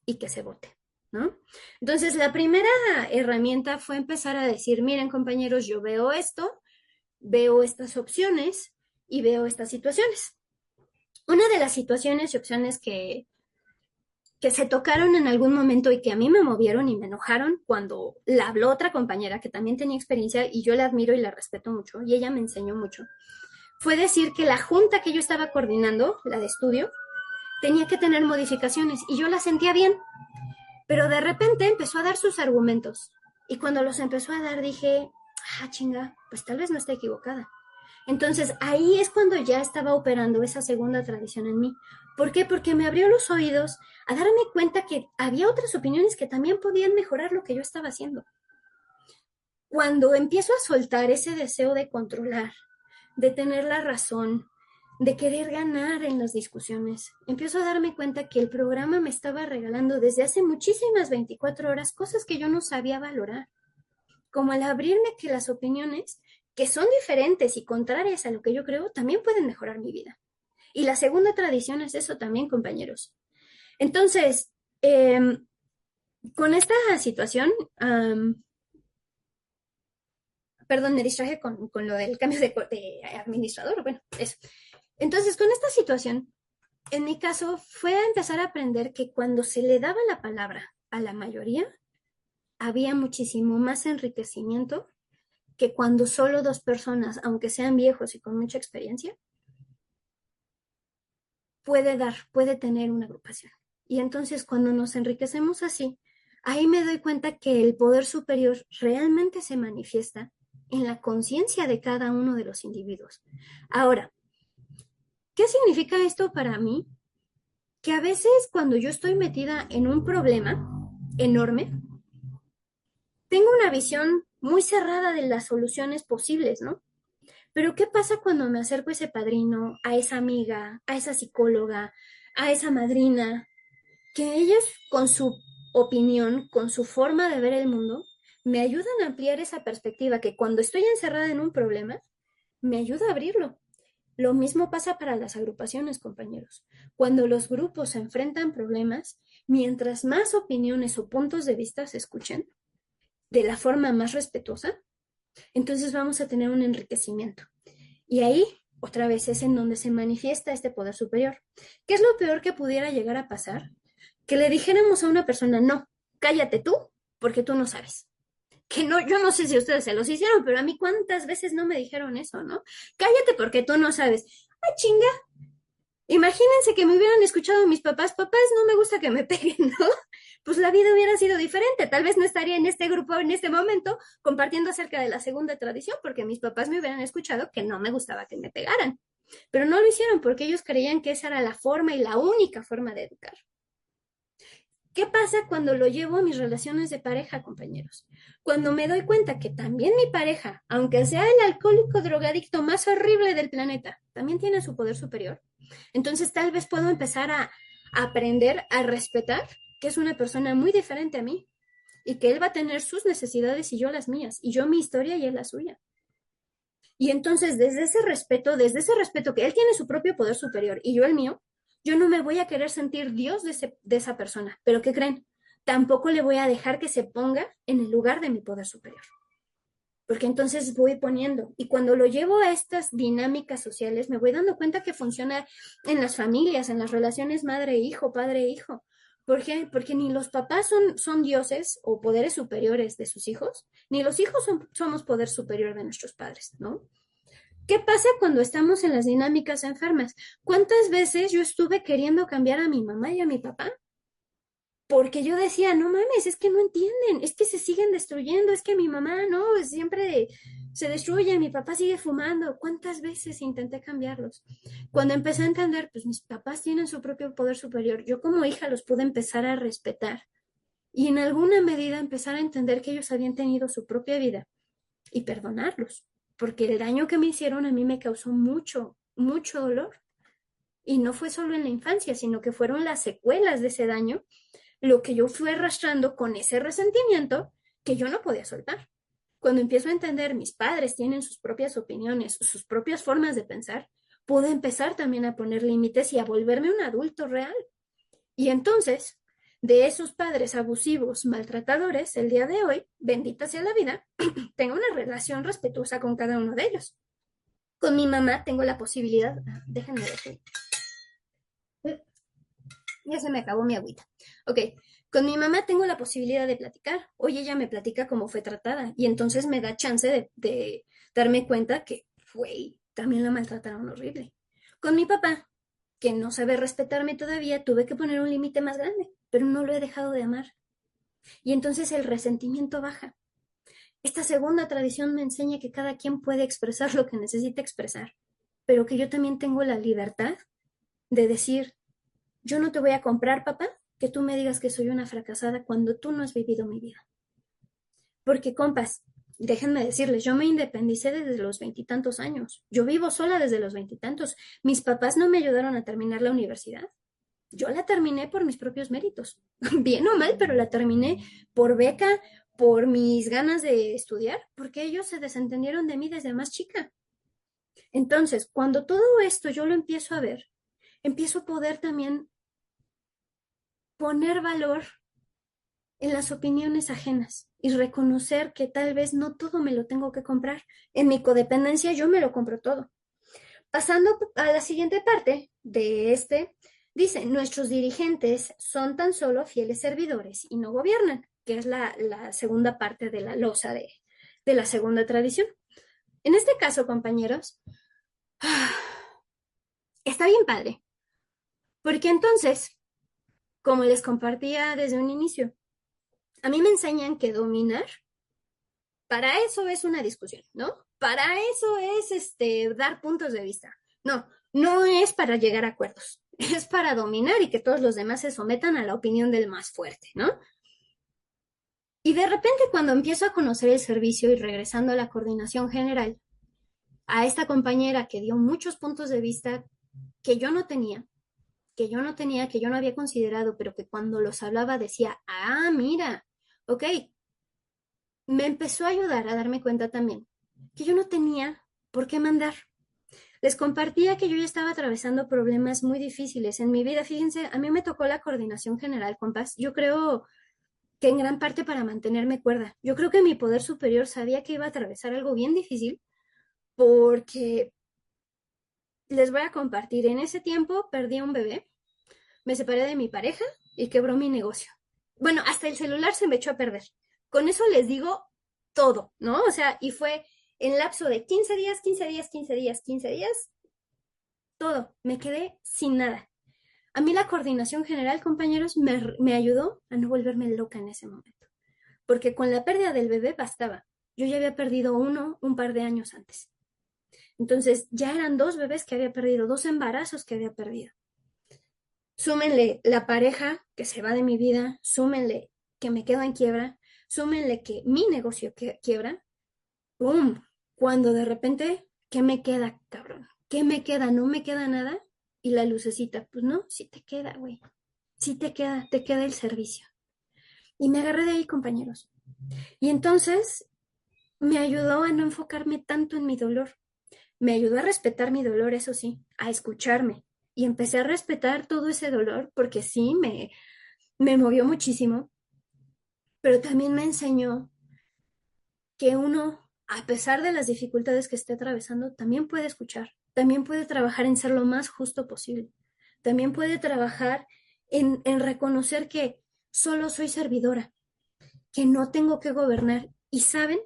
y que se vote, ¿no? Entonces, la primera herramienta fue empezar a decir, miren compañeros, yo veo esto, veo estas opciones y veo estas situaciones. Una de las situaciones y opciones que se tocaron en algún momento y que a mí me movieron y me enojaron cuando la habló otra compañera que también tenía experiencia y yo la admiro y la respeto mucho y ella me enseñó mucho, fue decir que la junta que yo estaba coordinando, la de estudio, tenía que tener modificaciones y yo la sentía bien, pero de repente empezó a dar sus argumentos y cuando los empezó a dar dije, ah, chinga, pues tal vez no esté equivocada. Entonces ahí es cuando ya estaba operando esa segunda tradición en mí. ¿Por qué? Porque me abrió los oídos a darme cuenta que había otras opiniones que también podían mejorar lo que yo estaba haciendo. Cuando empiezo a soltar ese deseo de controlar, de tener la razón, de querer ganar en las discusiones, empiezo a darme cuenta que el programa me estaba regalando desde hace muchísimas 24 horas cosas que yo no sabía valorar, como el abrirme que las opiniones que son diferentes y contrarias a lo que yo creo también pueden mejorar mi vida. Y la segunda tradición es eso también, compañeros. Entonces, con esta situación, perdón, me distraje con lo del cambio de administrador, bueno, eso. Entonces, con esta situación, en mi caso, fue a empezar a aprender que cuando se le daba la palabra a la mayoría, había muchísimo más enriquecimiento que cuando solo dos personas, aunque sean viejos y con mucha experiencia, puede tener una agrupación. Y entonces cuando nos enriquecemos así, ahí me doy cuenta que el poder superior realmente se manifiesta en la conciencia de cada uno de los individuos. Ahora, ¿qué significa esto para mí? Que a veces cuando yo estoy metida en un problema enorme, tengo una visión muy cerrada de las soluciones posibles, ¿no? Pero ¿qué pasa cuando me acerco a ese padrino, a esa amiga, a esa psicóloga, a esa madrina, que ellos con su opinión, con su forma de ver el mundo, me ayudan a ampliar esa perspectiva que cuando estoy encerrada en un problema, me ayuda a abrirlo? Lo mismo pasa para las agrupaciones, compañeros. Cuando los grupos se enfrentan problemas, mientras más opiniones o puntos de vista se escuchen de la forma más respetuosa, entonces vamos a tener un enriquecimiento. Y ahí, otra vez, es en donde se manifiesta este poder superior. ¿Qué es lo peor que pudiera llegar a pasar? Que le dijéramos a una persona, no, cállate tú, porque tú no sabes. Que no, yo no sé si ustedes se los hicieron, pero a mí cuántas veces no me dijeron eso, ¿no? Cállate porque tú no sabes. ¡Ah, chinga! Imagínense que me hubieran escuchado mis papás, papás, no me gusta que me peguen, ¿no? Pues la vida hubiera sido diferente. Tal vez no estaría en este grupo en este momento compartiendo acerca de la segunda tradición, porque mis papás me hubieran escuchado que no me gustaba que me pegaran. Pero no lo hicieron porque ellos creían que esa era la forma y la única forma de educar. ¿Qué pasa cuando lo llevo a mis relaciones de pareja, compañeros? Cuando me doy cuenta que también mi pareja, aunque sea el alcohólico drogadicto más horrible del planeta, también tiene su poder superior. Entonces tal vez puedo empezar a aprender a respetar que es una persona muy diferente a mí y que él va a tener sus necesidades y yo las mías, y yo mi historia y él la suya. Y entonces desde ese respeto que él tiene su propio poder superior y yo el mío, yo no me voy a querer sentir Dios de esa persona. Pero ¿qué creen? Tampoco le voy a dejar que se ponga en el lugar de mi poder superior. Porque entonces voy poniendo, y cuando lo llevo a estas dinámicas sociales, me voy dando cuenta que funciona en las familias, en las relaciones madre-hijo, padre-hijo. ¿Por qué? Porque ni los papás son dioses o poderes superiores de sus hijos, ni los hijos somos poder superior de nuestros padres, ¿no? ¿Qué pasa cuando estamos en las dinámicas enfermas? ¿Cuántas veces yo estuve queriendo cambiar a mi mamá y a mi papá? Porque yo decía, no mames, es que no entienden, es que se siguen destruyendo, es que mi mamá, no, siempre se destruye, mi papá sigue fumando. ¿Cuántas veces intenté cambiarlos? Cuando empecé a entender, pues mis papás tienen su propio poder superior, yo como hija los pude empezar a respetar y en alguna medida empezar a entender que ellos habían tenido su propia vida y perdonarlos, porque el daño que me hicieron a mí me causó mucho, mucho dolor. Y no fue solo en la infancia, sino que fueron las secuelas de ese daño lo que yo fui arrastrando con ese resentimiento que yo no podía soltar. Cuando empiezo a entender, mis padres tienen sus propias opiniones, sus propias formas de pensar, pude empezar también a poner límites y a volverme un adulto real. Y entonces, de esos padres abusivos, maltratadores, el día de hoy, bendita sea la vida, tengo una relación respetuosa con cada uno de ellos. Con mi mamá tengo la posibilidad, déjenme decir, ya se me acabó mi agüita. Ok, con mi mamá tengo la posibilidad de platicar. Hoy ella me platica cómo fue tratada y entonces me da chance de darme cuenta que, güey, también la maltrataron horrible. Con mi papá, que no sabe respetarme todavía, tuve que poner un límite más grande, pero no lo he dejado de amar. Y entonces el resentimiento baja. Esta segunda tradición me enseña que cada quien puede expresar lo que necesita expresar, pero que yo también tengo la libertad de decir, yo no te voy a comprar, papá, que tú me digas que soy una fracasada cuando tú no has vivido mi vida. Porque, compas, déjenme decirles, yo me independicé desde los veintitantos años. Yo vivo sola desde los veintitantos. Mis papás no me ayudaron a terminar la universidad. Yo la terminé por mis propios méritos. Bien o mal, pero la terminé por beca, por mis ganas de estudiar, porque ellos se desentendieron de mí desde más chica. Entonces, cuando todo esto yo lo empiezo a ver, empiezo a poder también poner valor en las opiniones ajenas y reconocer que tal vez no todo me lo tengo que comprar. En mi codependencia yo me lo compro todo. Pasando a la siguiente parte de dice, nuestros dirigentes son tan solo fieles servidores y no gobiernan, que es la segunda parte de la losa de la segunda tradición. En este caso, compañeros, está bien padre, porque entonces, como les compartía desde un inicio, a mí me enseñan que dominar, para eso es una discusión, ¿no? Para eso es dar puntos de vista. No, no es para llegar a acuerdos, es para dominar y que todos los demás se sometan a la opinión del más fuerte, ¿no? Y de repente cuando empiezo a conocer el servicio y regresando a la coordinación general, a esta compañera que dio muchos puntos de vista que yo no tenía, que yo no había considerado, pero que cuando los hablaba decía, ah, mira, ok, me empezó a ayudar a darme cuenta también que yo no tenía por qué mandar. Les compartía que yo ya estaba atravesando problemas muy difíciles en mi vida. Fíjense, a mí me tocó la coordinación general, compas. Yo creo que en gran parte para mantenerme cuerda. Yo creo que mi poder superior sabía que iba a atravesar algo bien difícil porque les voy a compartir. En ese tiempo perdí a un bebé, me separé de mi pareja y quebró mi negocio. Bueno, hasta el celular se me echó a perder. Con eso les digo todo, ¿no? O sea, y fue en lapso de 15 días, 15 días, 15 días, 15 días, todo. Me quedé sin nada. A mí la coordinación general, compañeros, me ayudó a no volverme loca en ese momento. Porque con la pérdida del bebé bastaba. Yo ya había perdido uno un par de años antes. Entonces ya eran dos bebés que había perdido, dos embarazos que había perdido. súmenle la pareja que se va de mi vida, súmenle que me quedo en quiebra, súmenle que mi negocio quiebra, ¡pum! Cuando de repente, ¿qué me queda, cabrón? ¿Qué me queda? ¿No me queda nada? Y la lucecita, pues no, sí te queda, güey. Sí te queda el servicio. Y me agarré de ahí, compañeros. Y entonces me ayudó a no enfocarme tanto en mi dolor. Me ayudó a respetar mi dolor, eso sí, a escucharme. Y empecé a respetar todo ese dolor porque sí, me movió muchísimo, pero también me enseñó que uno, a pesar de las dificultades que esté atravesando, también puede escuchar, también puede trabajar en ser lo más justo posible, también puede trabajar en reconocer que solo soy servidora, que no tengo que gobernar. Y saben,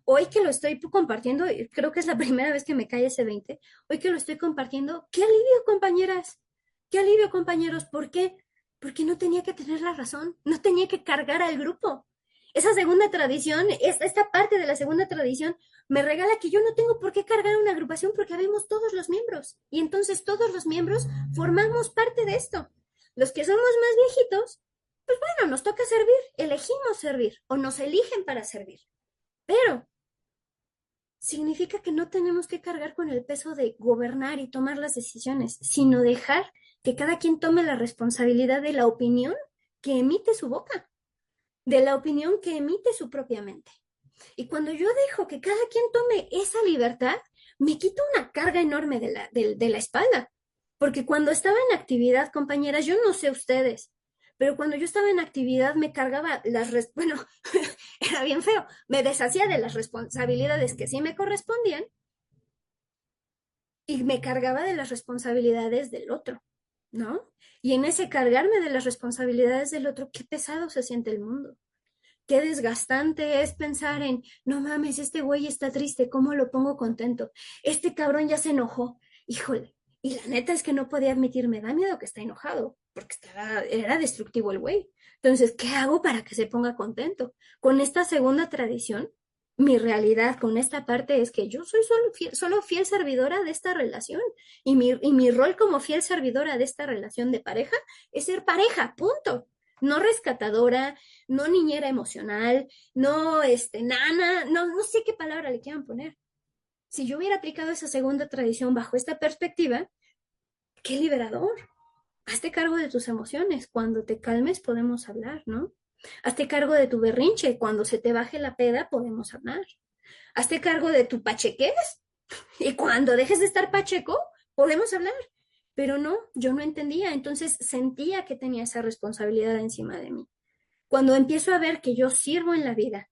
hoy que lo estoy compartiendo, creo que es la primera vez que me cae ese 20, hoy que lo estoy compartiendo, qué alivio, compañeras, qué alivio, compañeros, ¿por qué? Porque no tenía que tener la razón, no tenía que cargar al grupo. Esa segunda tradición, esta parte de la segunda tradición, me regala que yo no tengo por qué cargar una agrupación porque habemos todos los miembros. Y entonces todos los miembros formamos parte de esto. Los que somos más viejitos, pues bueno, nos toca servir, elegimos servir o nos eligen para servir. Pero significa que no tenemos que cargar con el peso de gobernar y tomar las decisiones, sino dejar que cada quien tome la responsabilidad de la opinión que emite su boca, de la opinión que emite su propia mente. Y cuando yo dejo que cada quien tome esa libertad, me quito una carga enorme de la espalda. Porque cuando estaba en actividad, compañeras, yo no sé ustedes, pero cuando yo estaba en actividad me cargaba bueno, era bien feo, me deshacía de las responsabilidades que sí me correspondían y me cargaba de las responsabilidades del otro, ¿no? Y en ese cargarme de las responsabilidades del otro, qué pesado se siente el mundo. Qué desgastante es pensar en, no mames, este güey está triste, ¿cómo lo pongo contento? Este cabrón ya se enojó, híjole. Y la neta es que no podía admitir, me da miedo que está enojado, porque era destructivo el güey. Entonces, ¿qué hago para que se ponga contento? Con esta segunda tradición, mi realidad con esta parte es que yo soy solo fiel servidora de esta relación. Y mi rol como fiel servidora de esta relación de pareja es ser pareja, punto. No rescatadora, no niñera emocional, no nana, no sé qué palabra le quieran poner. Si yo hubiera aplicado esa segunda tradición bajo esta perspectiva, qué liberador. Hazte cargo de tus emociones. Cuando te calmes podemos hablar, ¿no? Hazte cargo de tu berrinche. Cuando se te baje la peda podemos hablar. Hazte cargo de tu pachequez. Y cuando dejes de estar pacheco, podemos hablar. Pero no, yo no entendía. Entonces sentía que tenía esa responsabilidad encima de mí. Cuando empiezo a ver que yo sirvo en la vida,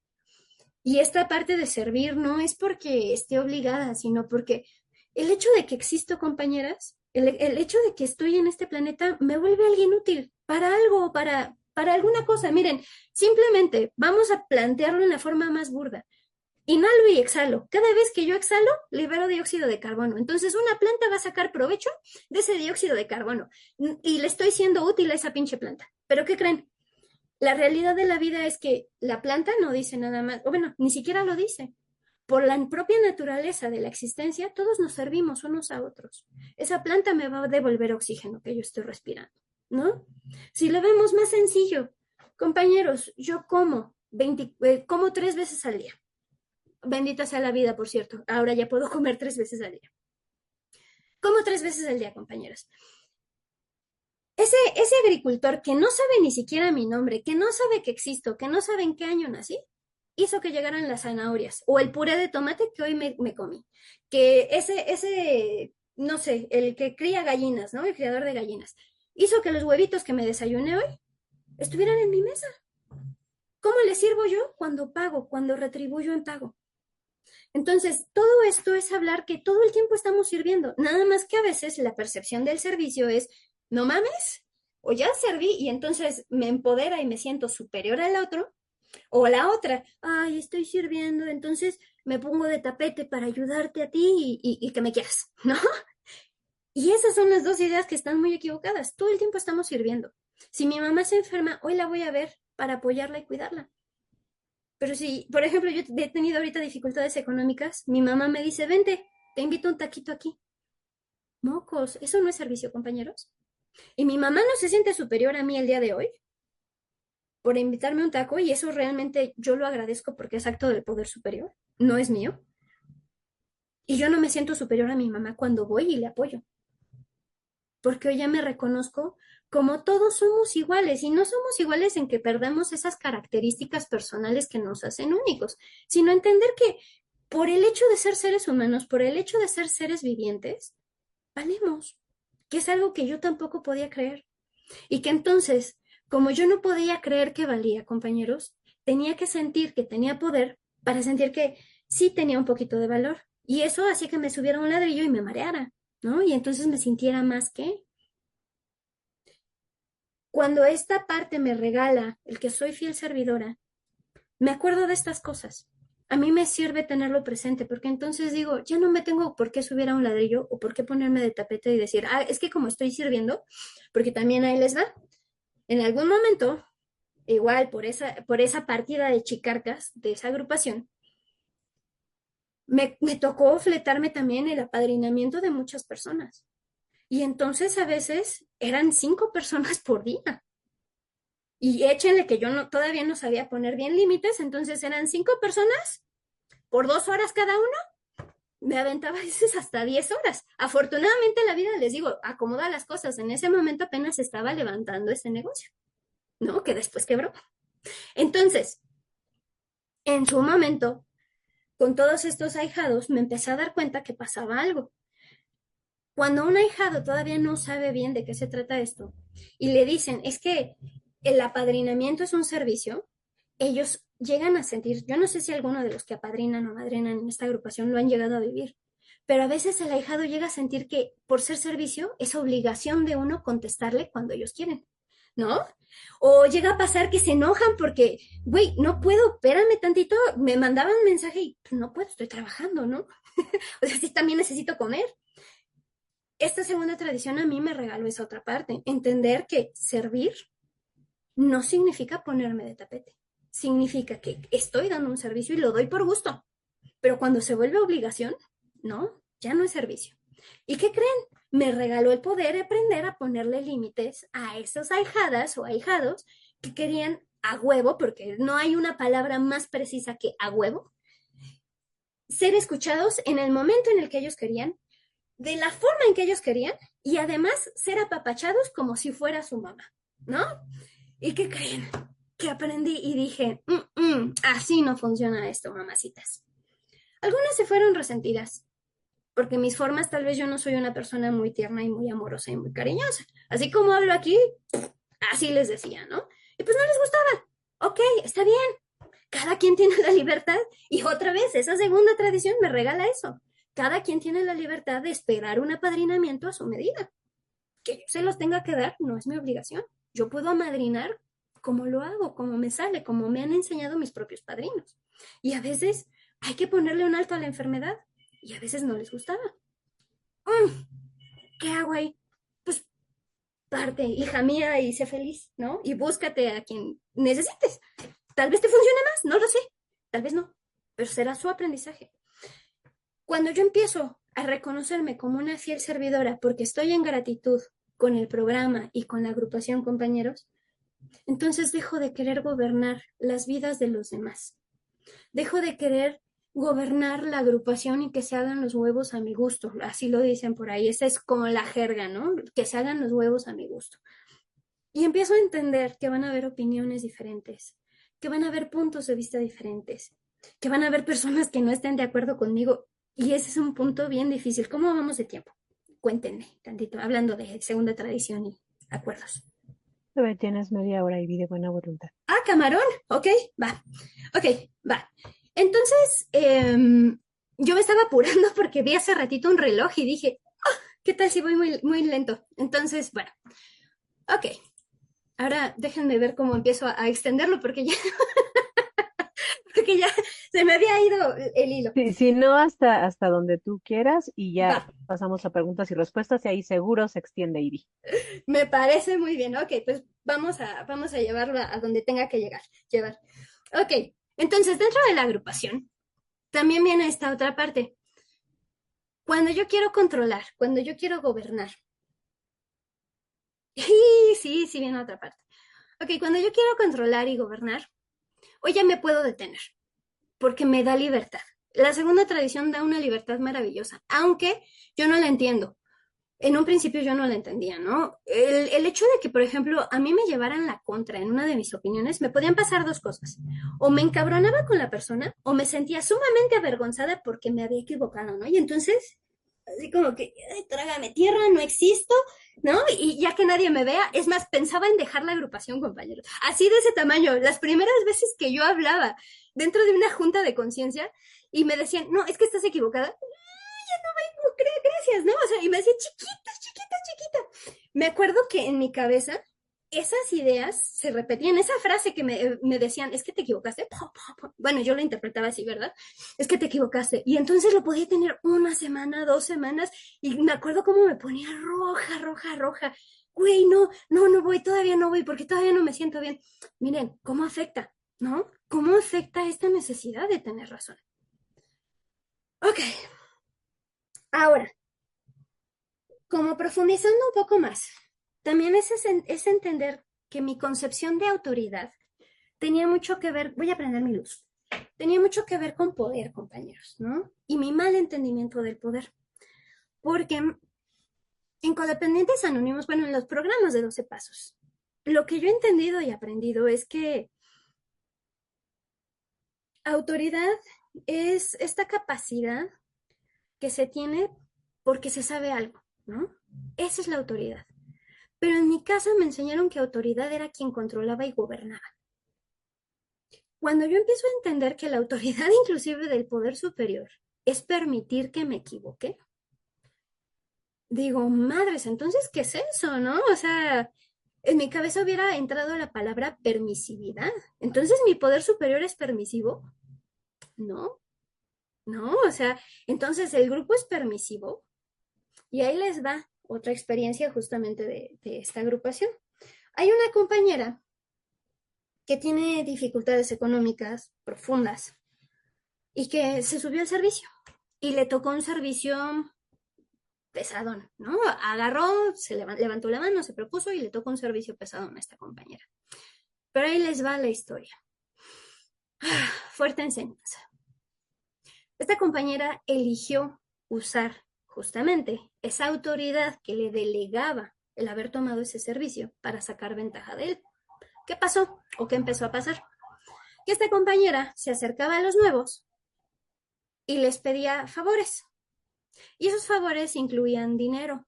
y esta parte de servir no es porque esté obligada, sino porque el hecho de que existo, compañeras, el hecho de que estoy en este planeta me vuelve alguien útil para algo, para alguna cosa. Miren, simplemente vamos a plantearlo de una forma más burda. Inhalo y exhalo. Cada vez que yo exhalo, libero dióxido de carbono. Entonces, una planta va a sacar provecho de ese dióxido de carbono. Y le estoy siendo útil a esa pinche planta. ¿Pero qué creen? La realidad de la vida es que la planta no dice nada más, o bueno, ni siquiera lo dice. Por la propia naturaleza de la existencia, todos nos servimos unos a otros. Esa planta me va a devolver oxígeno que yo estoy respirando, ¿no? Si lo vemos más sencillo, compañeros, yo como 3 veces al día. Bendita sea la vida, por cierto. Ahora ya puedo comer 3 veces al día. Como 3 veces al día, compañeros. Ese agricultor que no sabe ni siquiera mi nombre, que no sabe que existo, que no sabe en qué año nací, hizo que llegaran las zanahorias o el puré de tomate que hoy me comí. Que no sé, el que cría gallinas, ¿no? El criador de gallinas, hizo que los huevitos que me desayuné hoy estuvieran en mi mesa. ¿Cómo le sirvo yo? Cuando pago, cuando retribuyo en pago. Entonces, todo esto es hablar que todo el tiempo estamos sirviendo, nada más que a veces la percepción del servicio es, no mames, o ya serví y entonces me empodera y me siento superior al otro, o la otra, ay, estoy sirviendo, entonces me pongo de tapete para ayudarte a ti y que me quieras, ¿no? Y esas son las dos ideas que están muy equivocadas. Todo el tiempo estamos sirviendo. Si mi mamá se enferma, hoy la voy a ver para apoyarla y cuidarla. Pero si, por ejemplo, yo he tenido ahorita dificultades económicas, mi mamá me dice, vente, te invito a un taquito aquí. Mocos, eso no es servicio, compañeros. Y mi mamá no se siente superior a mí el día de hoy por invitarme a un taco y eso realmente yo lo agradezco porque es acto del poder superior, no es mío. Y yo no me siento superior a mi mamá cuando voy y le apoyo, porque hoy ya me reconozco como todos somos iguales y no somos iguales en que perdamos esas características personales que nos hacen únicos, sino entender que por el hecho de ser seres humanos, por el hecho de ser seres vivientes, valemos, que es algo que yo tampoco podía creer. Y que entonces, como yo no podía creer que valía, compañeros, tenía que sentir que tenía poder para sentir que sí tenía un poquito de valor. Y eso hacía que me subiera a un ladrillo y me mareara, ¿no? Y entonces me sintiera más que. Cuando esta parte me regala el que soy fiel servidora, me acuerdo de estas cosas. A mí me sirve tenerlo presente porque entonces digo, ya no me tengo por qué subir a un ladrillo o por qué ponerme de tapete y decir, ah, es que como estoy sirviendo, porque también ahí les va, en algún momento igual por esa partida de chicarcas de esa agrupación, me tocó fletarme también el apadrinamiento de muchas personas. Y entonces a veces eran 5 personas por día. Y échenle que yo no, todavía no sabía poner bien límites, entonces eran 5 personas por 2 horas cada uno. Me aventaba a veces hasta 10 horas. Afortunadamente la vida, les digo, acomoda las cosas. En ese momento apenas estaba levantando ese negocio, ¿no? Que después quebró. Entonces, en su momento, con todos estos ahijados, me empecé a dar cuenta que pasaba algo. Cuando un ahijado todavía no sabe bien de qué se trata esto y le dicen, es que el apadrinamiento es un servicio, ellos llegan a sentir, yo no sé si alguno de los que apadrinan o madrinan en esta agrupación lo han llegado a vivir, pero a veces el ahijado llega a sentir que por ser servicio es obligación de uno contestarle cuando ellos quieren, ¿no? O llega a pasar que se enojan porque, güey, no puedo, espérame tantito, me mandaban un mensaje y pues, no puedo, estoy trabajando, ¿no? O sea, sí, también necesito comer. Esta segunda tradición a mí me regaló esa otra parte, entender que servir no significa ponerme de tapete, significa que estoy dando un servicio y lo doy por gusto, pero cuando se vuelve obligación, no, ya no es servicio. ¿Y qué creen? Me regaló el poder aprender a ponerle límites a esas ahijadas o ahijados que querían a huevo, porque no hay una palabra más precisa que a huevo, ser escuchados en el momento en el que ellos querían, de la forma en que ellos querían y además ser apapachados como si fuera su mamá, ¿no? ¿Y qué creen? Que aprendí y dije, así no funciona esto, mamacitas. Algunas se fueron resentidas, porque mis formas tal vez yo no soy una persona muy tierna y muy amorosa y muy cariñosa. Así como hablo aquí, así les decía, ¿no? Y pues no les gustaba. Ok, está bien. Cada quien tiene la libertad. Y otra vez, esa segunda tradición me regala eso. Cada quien tiene la libertad de esperar un apadrinamiento a su medida. Que yo se los tenga que dar no es mi obligación. Yo puedo amadrinar como lo hago, como me sale, como me han enseñado mis propios padrinos. Y a veces hay que ponerle un alto a la enfermedad y a veces no les gustaba. ¿Qué hago ahí? Pues parte, hija mía, y sé feliz, ¿no? Y búscate a quien necesites. Tal vez te funcione más, no lo sé. Tal vez no, pero será su aprendizaje. Cuando yo empiezo a reconocerme como una fiel servidora porque estoy en gratitud con el programa y con la agrupación compañeros, entonces dejo de querer gobernar las vidas de los demás. Dejo de querer gobernar la agrupación y que se hagan los huevos a mi gusto. Así lo dicen por ahí. Esa es como la jerga, ¿no? Que se hagan los huevos a mi gusto. Y empiezo a entender que van a haber opiniones diferentes, que van a haber puntos de vista diferentes, que van a haber personas que no estén de acuerdo conmigo. Y ese es un punto bien difícil. ¿Cómo vamos de tiempo? Cuéntenme tantito, hablando de segunda tradición y acuerdos. Todavía tienes media hora y vi de buena voluntad. Ah, camarón. Ok, va. Ok, va. Entonces, yo me estaba apurando porque vi hace ratito un reloj y dije, ¿qué tal si voy muy, muy lento? Entonces, bueno, ok. Ahora déjenme ver cómo empiezo a extenderlo porque ya, porque ya se me había ido el hilo. Si no, hasta donde tú quieras y ya Va, pasamos a preguntas y respuestas y ahí seguro se extiende, Ivy. me parece muy bien. Ok, pues vamos a llevarlo a donde tenga que llevar. Ok, entonces dentro de la agrupación también viene esta otra parte. Cuando yo quiero controlar, cuando yo quiero gobernar, Y sí, sí viene otra parte. Ok, cuando yo quiero controlar y gobernar, hoy ya me puedo detener, porque me da libertad. La segunda tradición da una libertad maravillosa, aunque yo no la entiendo. En un principio yo no la entendía, ¿no? El hecho de que, por ejemplo, a mí me llevaran la contra en una de mis opiniones, me podían pasar dos cosas. O me encabronaba con la persona, o me sentía sumamente avergonzada porque me había equivocado, ¿no? Y entonces, así como que, ay, trágame tierra, no existo, ¿no? Y ya que nadie me vea, es más, pensaba en dejar la agrupación, compañeros. Así de ese tamaño, las primeras veces que yo hablaba dentro de una junta de conciencia y me decían, no, es que estás equivocada, gracias, ¿no? O sea, y me decía, chiquita, chiquita, chiquita. Me acuerdo que en mi cabeza esas ideas se repetían, esa frase que me decían, es que te equivocaste. Bueno, yo lo interpretaba así, ¿verdad? Es que te equivocaste. Y entonces lo podía tener una semana, 2 semanas, y me acuerdo cómo me ponía roja, roja, roja. Güey, no, no, no voy, todavía no voy, porque todavía no me siento bien. Miren, ¿cómo afecta? ¿No? ¿Cómo afecta esta necesidad de tener razón? Ok, ahora, como profundizando un poco más, también es entender que mi concepción de autoridad tenía mucho que ver, voy a prender mi luz, tenía mucho que ver con poder, compañeros, ¿no? Y mi mal entendimiento del poder. Porque en Codependientes Anónimos, bueno, en los programas de 12 pasos, lo que yo he entendido y aprendido es que autoridad es esta capacidad que se tiene porque se sabe algo, ¿no? Esa es la autoridad. Pero en mi casa me enseñaron que autoridad era quien controlaba y gobernaba. Cuando yo empiezo a entender que la autoridad inclusive del poder superior es permitir que me equivoque, digo, madres, entonces, ¿qué es eso, no? O sea, en mi cabeza hubiera entrado la palabra permisividad. Entonces, ¿mi poder superior es permisivo? No, no, o sea, entonces el grupo es permisivo y ahí les va otra experiencia justamente de esta agrupación. Hay una compañera que tiene dificultades económicas profundas y que se subió al servicio y le tocó un servicio pesadón, ¿no? Agarró, levantó la mano, se propuso y le tocó un servicio pesadón a esta compañera. Pero ahí les va la historia. Fuerte enseñanza. Esta compañera eligió usar justamente esa autoridad que le delegaba el haber tomado ese servicio para sacar ventaja de él. ¿Qué pasó? ¿O qué empezó a pasar? Que esta compañera se acercaba a los nuevos y les pedía favores. Y esos favores incluían dinero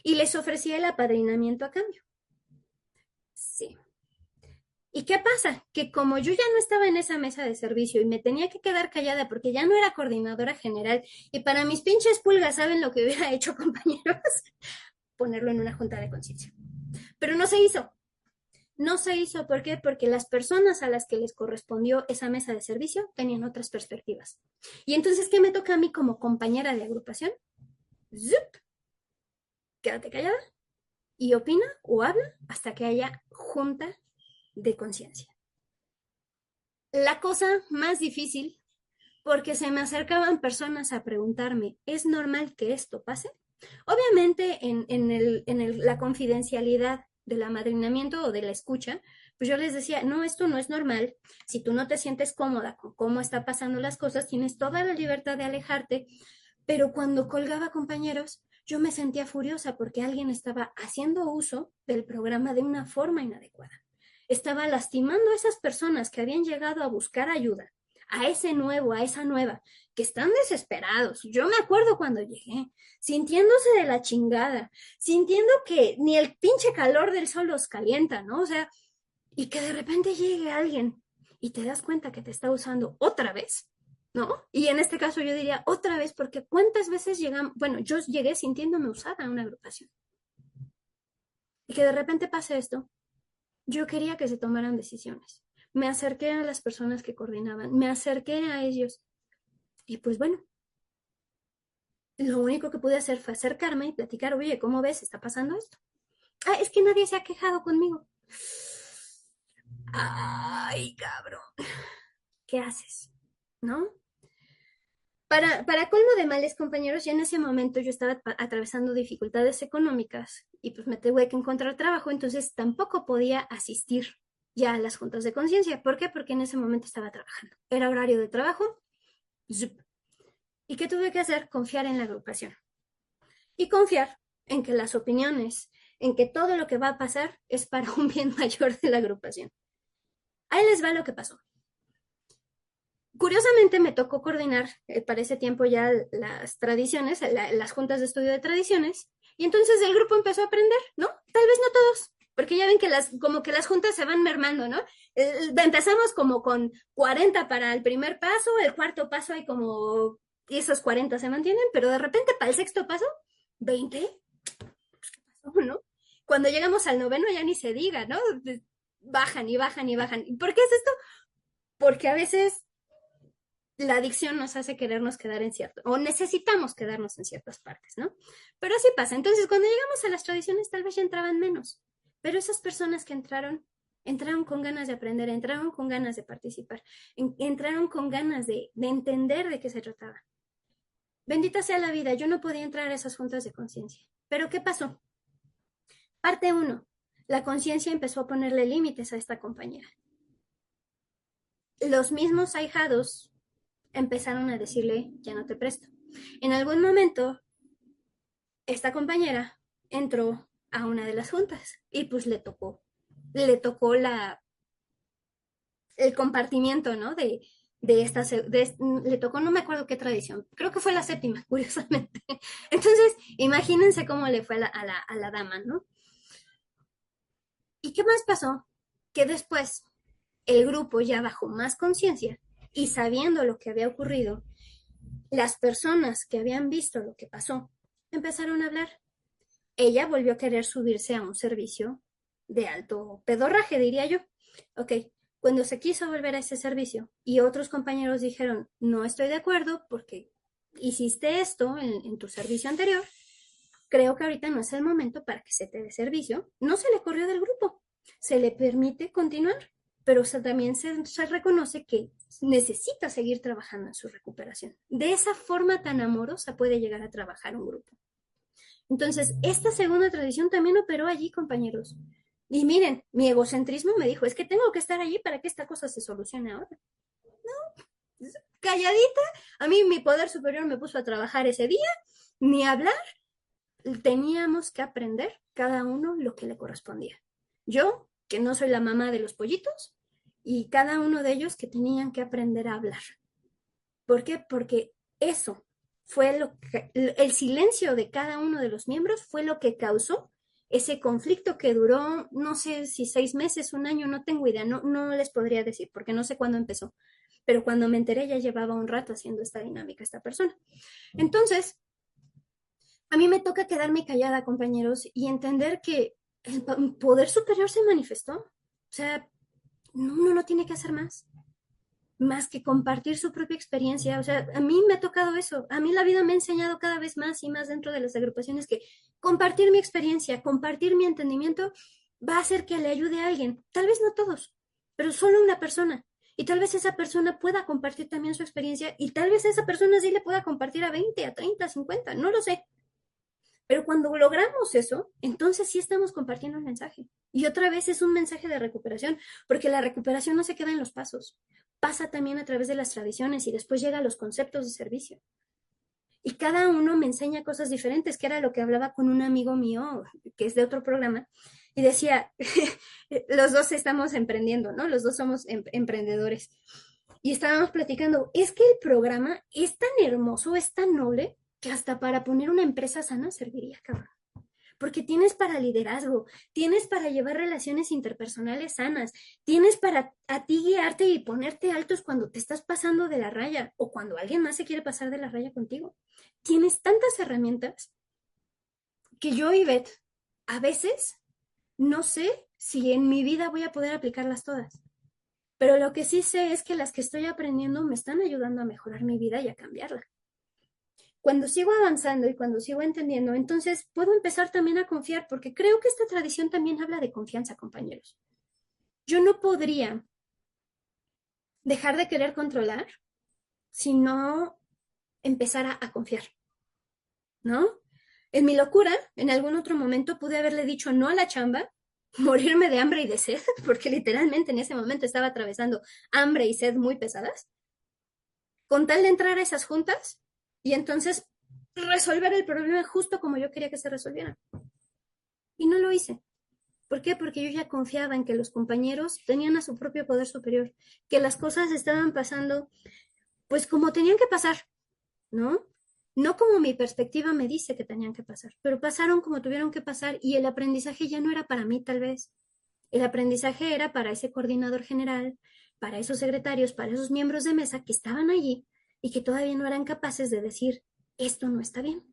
y les ofrecía el apadrinamiento a cambio. Sí. ¿Y qué pasa? Que como yo ya no estaba en esa mesa de servicio y me tenía que quedar callada porque ya no era coordinadora general y para mis pinches pulgas saben lo que hubiera hecho, compañeros, ponerlo en una junta de conciencia. Pero no se hizo. No se hizo, ¿por qué? Porque las personas a las que les correspondió esa mesa de servicio tenían otras perspectivas. Y entonces, ¿qué me toca a mí como compañera de agrupación? ¡Zup! Quédate callada y opina o habla hasta que haya junta de conciencia. La cosa más difícil, porque se me acercaban personas a preguntarme, ¿es normal que esto pase? Obviamente la confidencialidad del amadrinamiento o de la escucha, pues yo les decía, no, esto no es normal. Si tú no te sientes cómoda con cómo está pasando las cosas, tienes toda la libertad de alejarte. Pero cuando colgaba compañeros, yo me sentía furiosa porque alguien estaba haciendo uso del programa de una forma inadecuada. Estaba lastimando a esas personas que habían llegado a buscar ayuda, a ese nuevo, a esa nueva, que están desesperados. Yo me acuerdo cuando llegué, sintiéndose de la chingada, sintiendo que ni el pinche calor del sol los calienta, ¿no? O sea, y que de repente llegue alguien y te das cuenta que te está usando otra vez, ¿no? Y en este caso yo diría otra vez, porque ¿cuántas veces llegamos? Bueno, yo llegué sintiéndome usada en una agrupación. Y que de repente pase esto, yo quería que se tomaran decisiones. Me acerqué a las personas que coordinaban, me acerqué a ellos. Y pues bueno, lo único que pude hacer fue acercarme y platicar, oye, ¿cómo ves? ¿Está pasando esto? Ah, es que nadie se ha quejado conmigo. Ay, cabrón. ¿Qué haces? ¿No? Para colmo de males, compañeros, ya en ese momento yo estaba atravesando dificultades económicas y pues me tuve que encontrar trabajo, entonces tampoco podía asistir ya a las juntas de conciencia. ¿Por qué? Porque en ese momento estaba trabajando. Era horario de trabajo. Zup. ¿Y qué tuve que hacer? Confiar en la agrupación. Y confiar en que las opiniones, en que todo lo que va a pasar es para un bien mayor de la agrupación. Ahí les va lo que pasó. Curiosamente me tocó coordinar para ese tiempo ya las tradiciones, las juntas de estudio de tradiciones, y entonces el grupo empezó a aprender, ¿no? Tal vez no todos, porque ya ven que como que las juntas se van mermando, ¿no? Empezamos como con 40 para el primer paso, el cuarto paso hay como, y esos 40 se mantienen, pero de repente para el sexto paso, 20, pues, ¿qué pasó, no? Cuando llegamos al noveno ya ni se diga, ¿no? Bajan y bajan y bajan. ¿Y por qué es esto? Porque a veces la adicción nos hace querernos quedar en cierto, o necesitamos quedarnos en ciertas partes, ¿no? Pero así pasa. Entonces, cuando llegamos a las tradiciones, tal vez ya entraban menos, pero esas personas que entraron con ganas de aprender, entraron con ganas de participar, entraron con ganas de entender de qué se trataba. Bendita sea la vida, yo no podía entrar a esas juntas de conciencia. Pero ¿qué pasó? Parte uno, la conciencia empezó a ponerle límites a esta compañera. Los mismos ahijados empezaron a decirle, ya no te presto. En algún momento, esta compañera entró a una de las juntas y pues le tocó el compartimiento, ¿no? De esta, le tocó, no me acuerdo qué tradición, creo que fue la séptima, curiosamente. Entonces, imagínense cómo le fue a la dama, ¿no? ¿Y qué más pasó? Que después el grupo ya bajo más conciencia y sabiendo lo que había ocurrido, las personas que habían visto lo que pasó empezaron a hablar. Ella volvió a querer subirse a un servicio de alto pedorraje, diría yo. Ok, cuando se quiso volver a ese servicio y otros compañeros dijeron, no estoy de acuerdo porque hiciste esto en tu servicio anterior, creo que ahorita no es el momento para que se te dé servicio, no se le corrió del grupo, se le permite continuar, pero también se reconoce que necesita seguir trabajando en su recuperación. De esa forma tan amorosa puede llegar a trabajar un grupo. Entonces, esta segunda tradición también operó allí, compañeros. Y miren, mi egocentrismo me dijo, es que tengo que estar allí para que esta cosa se solucione ahora. Calladita, a mí mi poder superior me puso a trabajar ese día, ni hablar, teníamos que aprender cada uno lo que le correspondía. Yo, que no soy la mamá de los pollitos, y cada uno de ellos que tenían que aprender a hablar. ¿Por qué? Porque eso fue el silencio de cada uno de los miembros fue lo que causó ese conflicto que duró, no sé si 6 meses, un año, no tengo idea, no les podría decir, porque no sé cuándo empezó, pero cuando me enteré ya llevaba un rato haciendo esta dinámica esta persona. Entonces, a mí me toca quedarme callada, compañeros, y entender que el poder superior se manifestó. O sea, uno no tiene que hacer más que compartir su propia experiencia. O sea, a mí me ha tocado eso. A mí la vida me ha enseñado cada vez más y más dentro de las agrupaciones que compartir mi experiencia, compartir mi entendimiento va a hacer que le ayude a alguien. Tal vez no todos, pero solo una persona. Y tal vez esa persona pueda compartir también su experiencia y tal vez esa persona sí le pueda compartir a 20, a 30, a 50, no lo sé. Pero cuando logramos eso, entonces sí estamos compartiendo el mensaje. Y otra vez es un mensaje de recuperación, porque la recuperación no se queda en los pasos, pasa también a través de las tradiciones y después llega a los conceptos de servicio. Y cada uno me enseña cosas diferentes, que era lo que hablaba con un amigo mío, que es de otro programa, y decía, los dos estamos emprendiendo, ¿no? Los dos somos emprendedores. Y estábamos platicando, es que el programa es tan hermoso, es tan noble, que hasta para poner una empresa sana serviría, cabrón. Porque tienes para liderazgo, tienes para llevar relaciones interpersonales sanas, tienes para a ti guiarte y ponerte altos cuando te estás pasando de la raya o cuando alguien más se quiere pasar de la raya contigo. Tienes tantas herramientas que yo, Ivette, a veces no sé si en mi vida voy a poder aplicarlas todas. Pero lo que sí sé es que las que estoy aprendiendo me están ayudando a mejorar mi vida y a cambiarla. Cuando sigo avanzando y cuando sigo entendiendo, entonces puedo empezar también a confiar, porque creo que esta tradición también habla de confianza, compañeros. Yo no podría dejar de querer controlar si no empezara a confiar, ¿no? En mi locura, en algún otro momento pude haberle dicho no a la chamba, morirme de hambre y de sed, porque literalmente en ese momento estaba atravesando hambre y sed muy pesadas, con tal de entrar a esas juntas y entonces resolver el problema justo como yo quería que se resolviera. Y no lo hice. ¿Por qué? Porque yo ya confiaba en que los compañeros tenían a su propio poder superior, que las cosas estaban pasando pues como tenían que pasar, ¿no? No como mi perspectiva me dice que tenían que pasar, pero pasaron como tuvieron que pasar y el aprendizaje ya no era para mí tal vez. El aprendizaje era para ese coordinador general, para esos secretarios, para esos miembros de mesa que estaban allí y que todavía no eran capaces de decir, esto no está bien.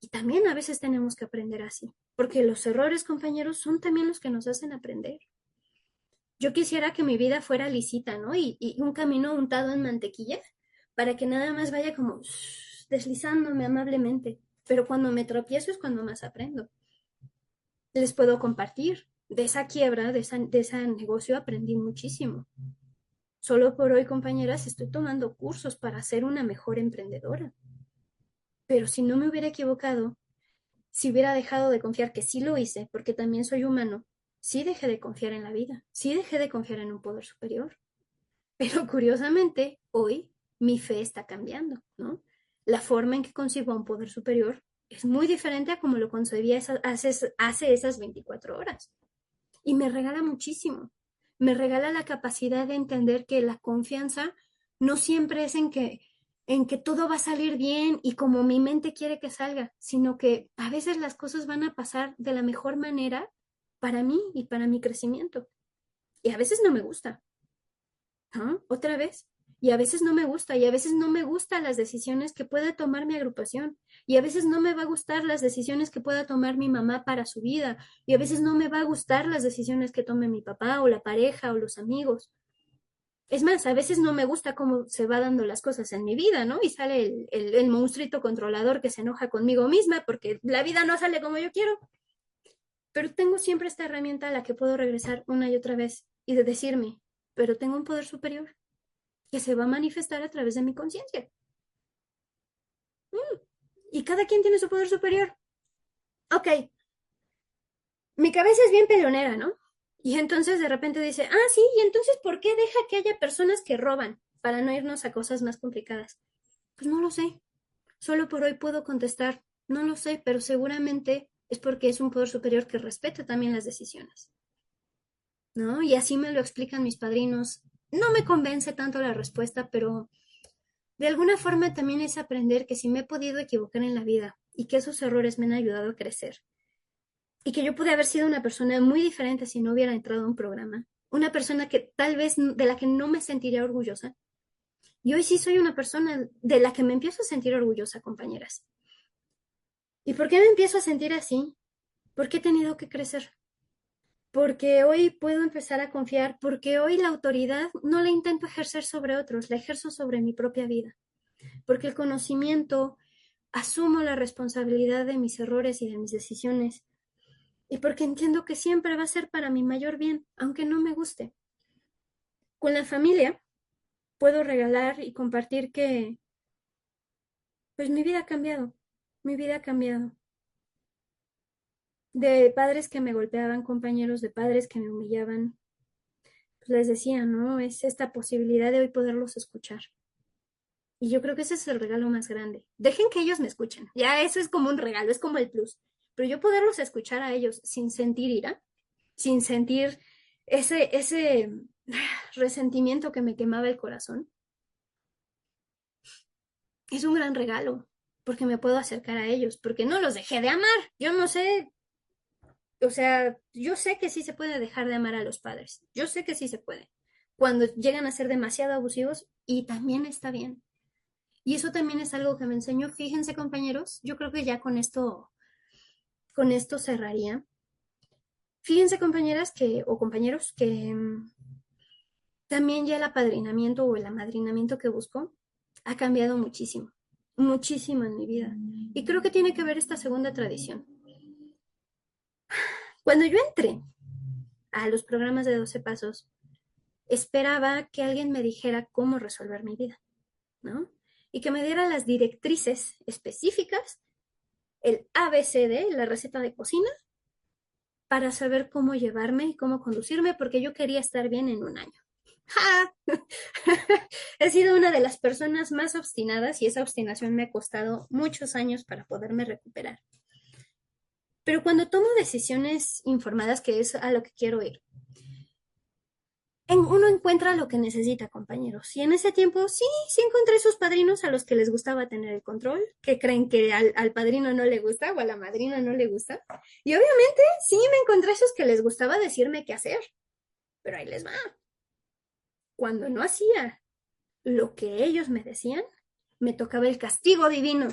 Y también a veces tenemos que aprender así, porque los errores, compañeros, son también los que nos hacen aprender. Yo quisiera que mi vida fuera lisita, ¿no? Y un camino untado en mantequilla para que nada más vaya como deslizándome amablemente. Pero cuando me tropiezo es cuando más aprendo. Les puedo compartir. De esa quiebra, de ese negocio, aprendí muchísimo. Solo por hoy, compañeras, estoy tomando cursos para ser una mejor emprendedora. Pero si no me hubiera equivocado, si hubiera dejado de confiar, que sí lo hice, porque también soy humano, sí dejé de confiar en la vida, sí dejé de confiar en un poder superior. Pero curiosamente, hoy mi fe está cambiando, ¿no? La forma en que concibo a un poder superior es muy diferente a como lo concebía hace esas 24 horas. Y me regala muchísimo. Me regala la capacidad de entender que la confianza no siempre es en que todo va a salir bien y como mi mente quiere que salga, sino que a veces las cosas van a pasar de la mejor manera para mí y para mi crecimiento. Y a veces no me gusta, ¿ah? Otra vez. Y a veces no me gusta, y a veces no me gustan las decisiones que pueda tomar mi agrupación, y a veces no me va a gustar las decisiones que pueda tomar mi mamá para su vida, y a veces no me va a gustar las decisiones que tome mi papá o la pareja o los amigos. Es más, a veces no me gusta cómo se va dando las cosas en mi vida, ¿no? Y sale el monstruito controlador que se enoja conmigo misma porque la vida no sale como yo quiero. Pero tengo siempre esta herramienta a la que puedo regresar una y otra vez y de decirme, pero tengo un poder superior que se va a manifestar a través de mi conciencia. Y cada quien tiene su poder superior. Ok, mi cabeza es bien peleonera, ¿no? Y entonces de repente dice, ah, sí, y entonces ¿por qué deja que haya personas que roban? Para no irnos a cosas más complicadas. Pues no lo sé. Solo por hoy puedo contestar, no lo sé, pero seguramente es porque es un poder superior que respeta también las decisiones, ¿no? Y así me lo explican mis padrinos. No me convence tanto la respuesta, pero de alguna forma también es aprender que si me he podido equivocar en la vida y que esos errores me han ayudado a crecer y que yo pude haber sido una persona muy diferente si no hubiera entrado a un programa, una persona que tal vez de la que no me sentiría orgullosa. Y hoy sí soy una persona de la que me empiezo a sentir orgullosa, compañeras. ¿Y por qué me empiezo a sentir así? Porque he tenido que crecer. Porque hoy puedo empezar a confiar, porque hoy la autoridad no la intento ejercer sobre otros, la ejerzo sobre mi propia vida. Porque el conocimiento, asumo la responsabilidad de mis errores y de mis decisiones. Y porque entiendo que siempre va a ser para mi mayor bien, aunque no me guste. Con la familia puedo regalar y compartir que, pues mi vida ha cambiado, mi vida ha cambiado. De padres que me golpeaban, compañeros de padres que me humillaban, pues les decía, ¿no? Es esta posibilidad de hoy poderlos escuchar. Y yo creo que ese es el regalo más grande. Dejen que ellos me escuchen. Ya eso es como un regalo, es como el plus. Pero yo poderlos escuchar a ellos sin sentir ira, sin sentir ese resentimiento que me quemaba el corazón, es un gran regalo, porque me puedo acercar a ellos, porque no los dejé de amar. Yo no sé, o sea, yo sé que sí se puede dejar de amar a los padres. Yo sé que sí se puede. Cuando llegan a ser demasiado abusivos, y también está bien. Y eso también es algo que me enseñó. Fíjense, compañeros, yo creo que ya con esto cerraría. Fíjense, compañeras, que, o compañeros, que también ya el apadrinamiento o el amadrinamiento que busco ha cambiado muchísimo, muchísimo en mi vida. Y creo que tiene que ver esta segunda tradición. Cuando yo entré a los programas de 12 pasos, esperaba que alguien me dijera cómo resolver mi vida, ¿no? y que me diera las directrices específicas, el ABCD, la receta de cocina, para saber cómo llevarme y cómo conducirme, porque yo quería estar bien en un año. ¡Ja! He sido una de las personas más obstinadas y esa obstinación me ha costado muchos años para poderme recuperar. Pero cuando tomo decisiones informadas, que es a lo que quiero ir, uno encuentra lo que necesita, compañeros. Y en ese tiempo sí encontré esos padrinos a los que les gustaba tener el control, que creen que al padrino no le gusta o a la madrina no le gusta. Y obviamente sí me encontré esos que les gustaba decirme qué hacer. Pero ahí les va. Cuando no hacía lo que ellos me decían, me tocaba el castigo divino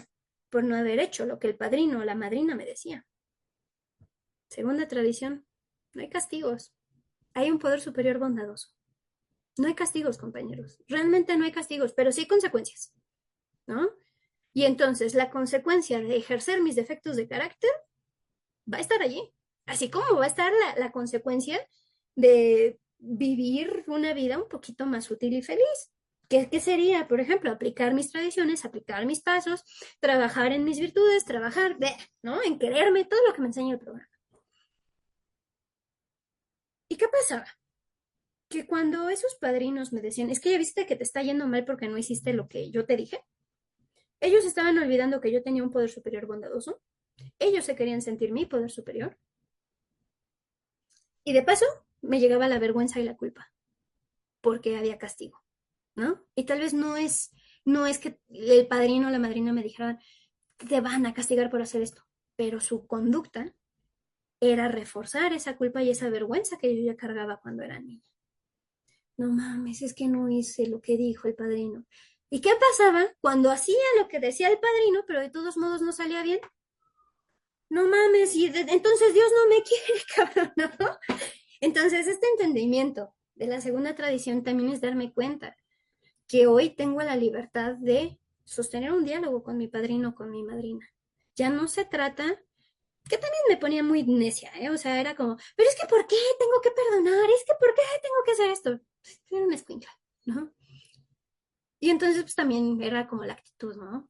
por no haber hecho lo que el padrino o la madrina me decía. Segunda tradición, no hay castigos. Hay un poder superior bondadoso. No hay castigos, compañeros. Realmente no hay castigos, pero sí hay consecuencias, ¿no? Y entonces la consecuencia de ejercer mis defectos de carácter va a estar allí. Así como va a estar la consecuencia de vivir una vida un poquito más útil y feliz. ¿Qué sería? Por ejemplo, aplicar mis tradiciones, aplicar mis pasos, trabajar en mis virtudes, trabajar, ¿no? En quererme, todo lo que me enseña el programa. ¿Y qué pasaba? Que cuando esos padrinos me decían, es que ya viste que te está yendo mal porque no hiciste lo que yo te dije, ellos estaban olvidando que yo tenía un poder superior bondadoso, ellos se querían sentir mi poder superior, y de paso me llegaba la vergüenza y la culpa, porque había castigo, ¿no? Y tal vez no es que el padrino o la madrina me dijeran, te van a castigar por hacer esto, pero su conducta era reforzar esa culpa y esa vergüenza que yo ya cargaba cuando era niña. No mames, es que no hice lo que dijo el padrino. ¿Y qué pasaba cuando hacía lo que decía el padrino, pero de todos modos no salía bien? No mames, y entonces Dios no me quiere, cabrón, ¿no? Entonces, este entendimiento de la segunda tradición también es darme cuenta que hoy tengo la libertad de sostener un diálogo con mi padrino, con mi madrina. Ya no se trata, que también me ponía muy necia, ¿eh? O sea, era como, pero es que ¿por qué tengo que perdonar? Es que ¿por qué tengo que hacer esto? Era una escuincla, ¿no? Y entonces, pues también era como la actitud, ¿no?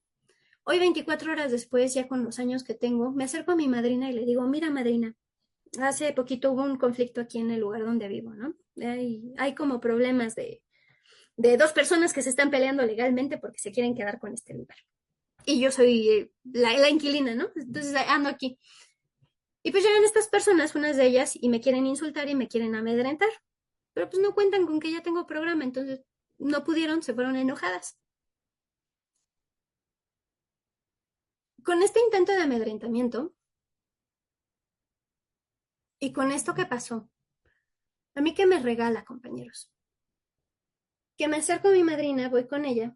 Hoy, 24 horas después, ya con los años que tengo, me acerco a mi madrina y le digo, mira, madrina, hace poquito hubo un conflicto aquí en el lugar donde vivo, ¿no? Hay como problemas de dos personas que se están peleando legalmente porque se quieren quedar con este lugar. Y yo soy la inquilina, ¿no? Entonces ando aquí. Y pues llegan estas personas, unas de ellas, y me quieren insultar y me quieren amedrentar. Pero pues no cuentan con que ya tengo programa, entonces no pudieron, se fueron enojadas. Con este intento de amedrentamiento y con esto que pasó, a mí que me regala, compañeros, que me acerco a mi madrina, voy con ella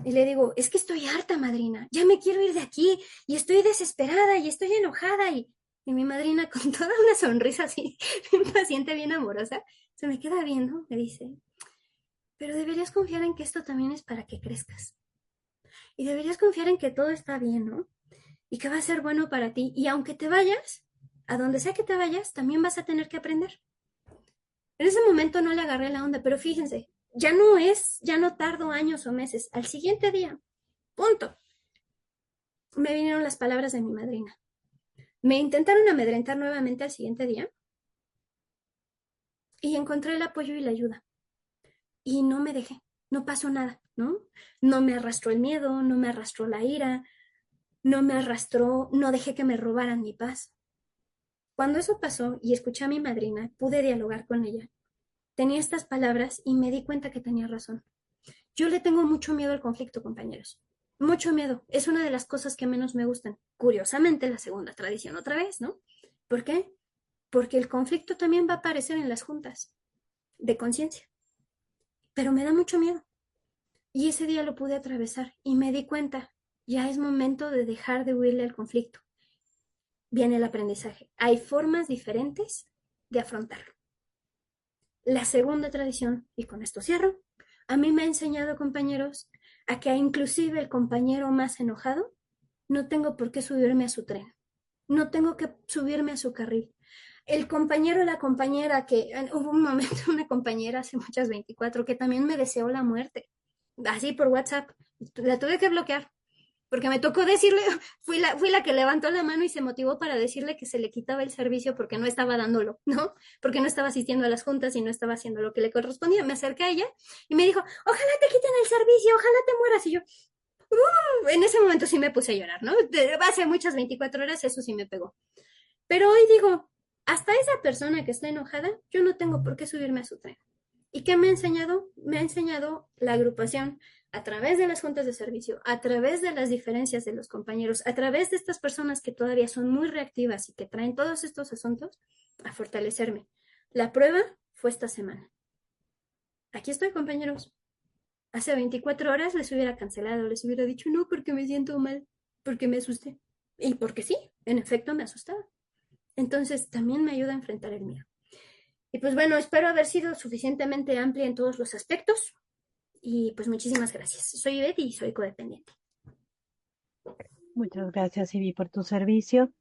y le digo, es que estoy harta, madrina, ya me quiero ir de aquí y estoy desesperada y estoy enojada y mi madrina con toda una sonrisa así, bien paciente, bien amorosa, se me queda viendo, me dice, pero deberías confiar en que esto también es para que crezcas y deberías confiar en que todo está bien, ¿no? Y que va a ser bueno para ti y aunque te vayas, a donde sea que te vayas, también vas a tener que aprender. En ese momento no le agarré la onda, pero fíjense, ya no tardo años o meses. Al siguiente día, punto, me vinieron las palabras de mi madrina. Me intentaron amedrentar nuevamente al siguiente día y encontré el apoyo y la ayuda. Y no me dejé, no pasó nada, ¿no? No me arrastró el miedo, no me arrastró la ira, no me arrastró, no dejé que me robaran mi paz. Cuando eso pasó y escuché a mi madrina, pude dialogar con ella. Tenía estas palabras y me di cuenta que tenía razón. Yo le tengo mucho miedo al conflicto, compañeros. Mucho miedo. Es una de las cosas que menos me gustan. Curiosamente, la segunda tradición otra vez, ¿no? ¿Por qué? Porque el conflicto también va a aparecer en las juntas de conciencia. Pero me da mucho miedo. Y ese día lo pude atravesar y me di cuenta, ya es momento de dejar de huirle al conflicto. Viene el aprendizaje. Hay formas diferentes de afrontarlo. La segunda tradición, y con esto cierro, a mí me ha enseñado, compañeros, a que inclusive el compañero más enojado no tengo por qué subirme a su tren, no tengo que subirme a su carril. El compañero o la compañera que, hubo un momento, una compañera hace muchas 24 que también me deseó la muerte, así por WhatsApp, La tuve que bloquear porque me tocó decirle, fui la que levantó la mano y se motivó para decirle que se le quitaba el servicio porque no estaba dándolo, ¿no? Porque no estaba asistiendo a las juntas y no estaba haciendo lo que le correspondía. Me acerqué a ella y me dijo, ojalá te quiten el servicio, ojalá te mueras. Y yo, en ese momento sí me puse a llorar, ¿no? Hace muchas 24 horas eso sí me pegó. Pero hoy digo, hasta esa persona que está enojada, yo no tengo por qué subirme a su tren. ¿Y qué me ha enseñado? Me ha enseñado la agrupación a través de las juntas de servicio, a través de las diferencias de los compañeros, a través de estas personas que todavía son muy reactivas y que traen todos estos asuntos, a fortalecerme. La prueba fue esta semana. Aquí estoy, compañeros. Hace 24 horas les hubiera cancelado, les hubiera dicho no porque me siento mal, porque me asusté. Y porque sí, en efecto me asustaba. Entonces también me ayuda a enfrentar el miedo. Y pues bueno, espero haber sido suficientemente amplia en todos los aspectos. Y pues muchísimas gracias. Soy Betty y soy codependiente. Muchas gracias, Ivy, por tu servicio.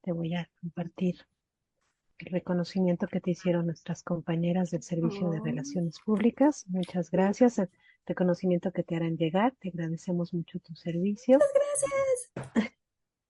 Te voy a compartir el reconocimiento que te hicieron nuestras compañeras del Servicio de Oh, Relaciones Públicas. Muchas gracias. El reconocimiento que te harán llegar. Te agradecemos mucho tu servicio. gracias.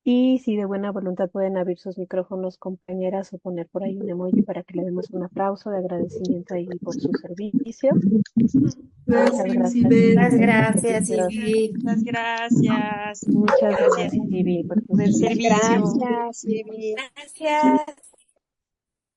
Y si de buena voluntad pueden abrir sus micrófonos, compañeras, o poner por ahí un emoji para que le demos un aplauso de agradecimiento a Ivy por su servicio. Muchas Gracias, gracias, Ivette. Muchas Ivy. gracias, Muchas, Ivy. Muchas gracias. muchas Gracias gracias, Ivy, por tu por el servicio. servicio. Gracias, Ivy. Gracias.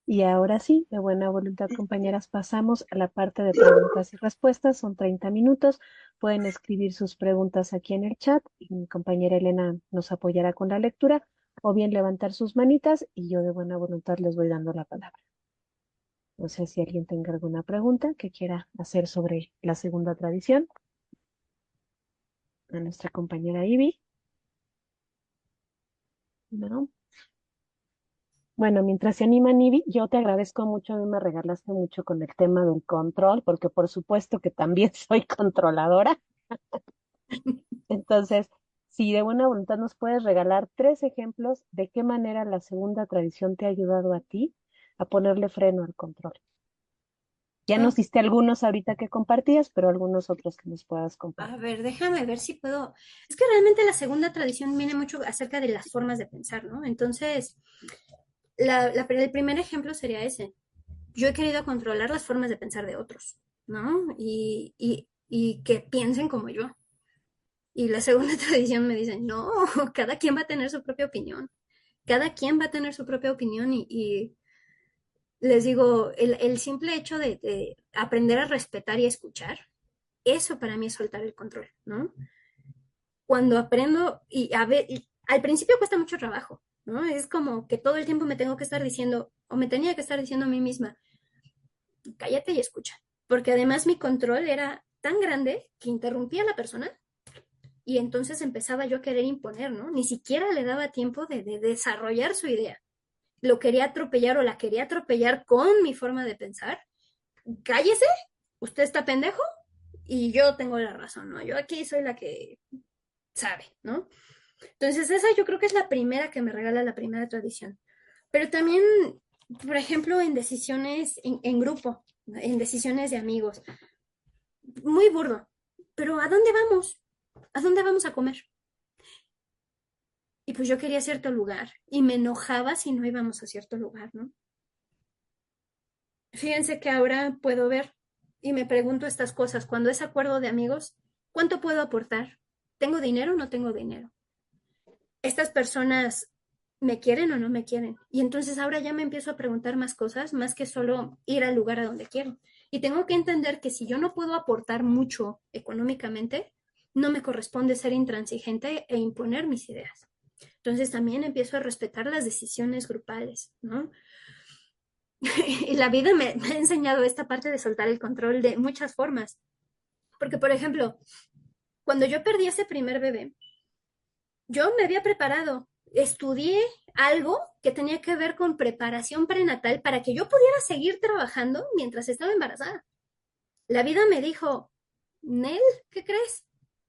Y ahora sí, de buena voluntad, compañeras, pasamos a la parte de preguntas y respuestas. Son 30 minutos. Pueden escribir sus preguntas aquí en el chat y mi compañera Elena nos apoyará con la lectura, o bien levantar sus manitas y yo de buena voluntad les voy dando la palabra. No sé si alguien tenga alguna pregunta que quiera hacer sobre la segunda tradición. A nuestra compañera Ivy. ¿No? Bueno, mientras se anima Nivi, yo te agradezco mucho, a mí me regalaste mucho con el tema del control, porque por supuesto que también soy controladora. Entonces, si de buena voluntad nos puedes regalar 3 ejemplos de qué manera la segunda tradición te ha ayudado a ti a ponerle freno al control. Ya nos Oh, diste algunos ahorita que compartías, pero algunos otros que nos puedas a compartir. ver, déjame ver si puedo. Es que realmente la segunda tradición viene mucho acerca de las formas de pensar, ¿no? Entonces, el primer ejemplo sería ese. Yo he querido controlar las formas de pensar de otros, ¿no? Y que piensen como yo. Y la segunda tradición me dice, no, cada quien va a tener su propia opinión. Cada quien va a tener su propia opinión y les digo, el simple hecho de aprender a respetar y a escuchar, eso para mí es soltar el control, ¿no? Cuando aprendo, y al principio cuesta mucho trabajo, ¿no? Es como que todo el tiempo me tengo que estar diciendo, o me tenía que estar diciendo a mí misma, cállate y escucha. Porque además mi control era tan grande que interrumpía a la persona y entonces empezaba yo a querer imponer, ¿no? Ni siquiera le daba tiempo de desarrollar su idea. Lo quería atropellar o la quería atropellar con mi forma de pensar. Cállese, usted está pendejo y yo tengo la razón, ¿no? Yo aquí soy la que sabe, ¿no? Entonces esa yo creo que es la primera que me regala la primera tradición. Pero también, por ejemplo, en decisiones en grupo, en decisiones de amigos. Muy burdo. Pero ¿a dónde vamos? ¿A dónde vamos a comer? Y pues yo quería cierto lugar y me enojaba si no íbamos a cierto lugar, ¿no? Fíjense que ahora puedo ver y me pregunto estas cosas. Cuando es acuerdo de amigos, ¿cuánto puedo aportar? ¿Tengo dinero o no tengo dinero? ¿Estas personas me quieren o no me quieren? Y entonces ahora ya me empiezo a preguntar más cosas, más que solo ir al lugar a donde quiero. Y tengo que entender que si yo no puedo aportar mucho económicamente, no me corresponde ser intransigente e imponer mis ideas. Entonces también empiezo a respetar las decisiones grupales, ¿no? Y la vida me ha enseñado esta parte de soltar el control de muchas formas. Porque, por ejemplo, cuando yo perdí ese primer bebé, yo me había preparado, estudié algo que tenía que ver con preparación prenatal para que yo pudiera seguir trabajando mientras estaba embarazada. La vida me dijo, Nel, ¿qué crees?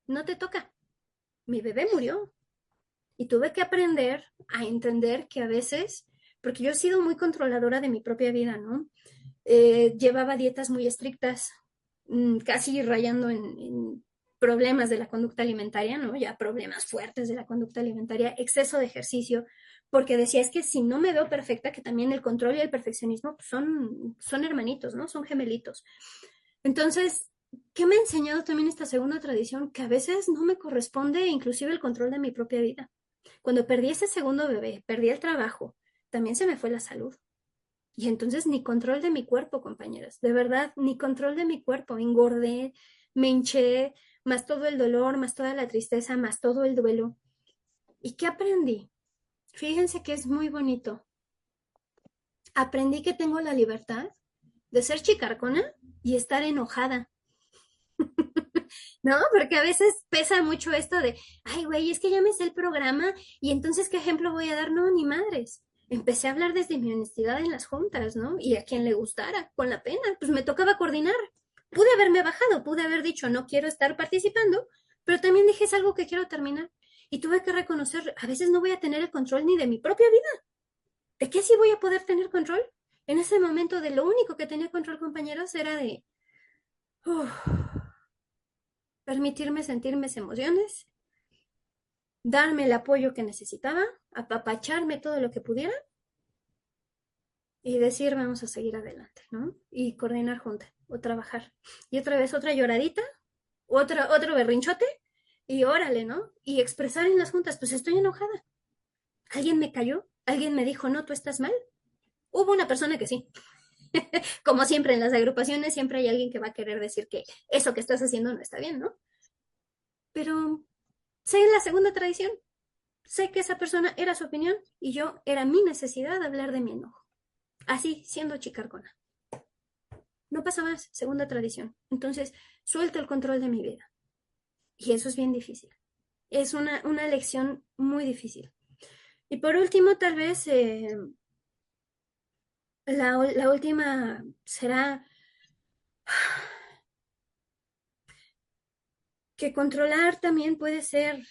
No te toca. Mi bebé murió. Y tuve que aprender a entender que a veces, porque yo he sido muy controladora de mi propia vida, ¿no? Llevaba dietas muy estrictas, casi rayando en problemas de la conducta alimentaria, ¿no? Ya problemas fuertes de la conducta alimentaria, exceso de ejercicio, porque decía, es que si no me veo perfecta, que también el control y el perfeccionismo pues, son hermanitos, ¿no? Son gemelitos. Entonces, ¿qué me ha enseñado también esta segunda tradición? Que a veces no me corresponde inclusive el control de mi propia vida. Cuando perdí ese segundo bebé, perdí el trabajo, también se me fue la salud. Y entonces ni control de mi cuerpo, compañeras, de verdad, ni control de mi cuerpo. Engordé, me hinché, más todo el dolor, más toda la tristeza, más todo el duelo. ¿Y qué aprendí? Fíjense que es muy bonito. Aprendí que tengo la libertad de ser chicarcona y estar enojada. ¿No? Porque a veces pesa mucho esto de, ay, güey, es que ya me sé el programa y entonces, ¿qué ejemplo voy a dar? No, ni madres. Empecé a hablar desde mi honestidad en las juntas, ¿no? Y a quien le gustara, con la pena, pues me tocaba coordinar. Pude haberme bajado, pude haber dicho, no quiero estar participando, pero también dije, es algo que quiero terminar. Y tuve que reconocer, a veces no voy a tener el control ni de mi propia vida. ¿De qué sí voy a poder tener control? En ese momento de lo único que tenía control, compañeros, era de permitirme sentir mis emociones, darme el apoyo que necesitaba, apapacharme todo lo que pudiera y decir vamos a seguir adelante, ¿no? Y coordinar juntas o trabajar. Y otra vez otra lloradita, otro berrinchote y órale, ¿no? Y expresar en las juntas, pues estoy enojada. ¿Alguien me cayó? ¿Alguien me dijo, no, tú estás mal? Hubo una persona que sí. Como siempre en las agrupaciones, siempre hay alguien que va a querer decir que eso que estás haciendo no está bien, ¿no? Pero sé la segunda tradición. Sé que esa persona era su opinión y yo era mi necesidad de hablar de mi enojo. Así, siendo chicarcona. No pasa más, segunda tradición. Entonces, suelto el control de mi vida. Y eso es bien difícil. Es una lección muy difícil. Y por último, tal vez la última será que controlar también puede ser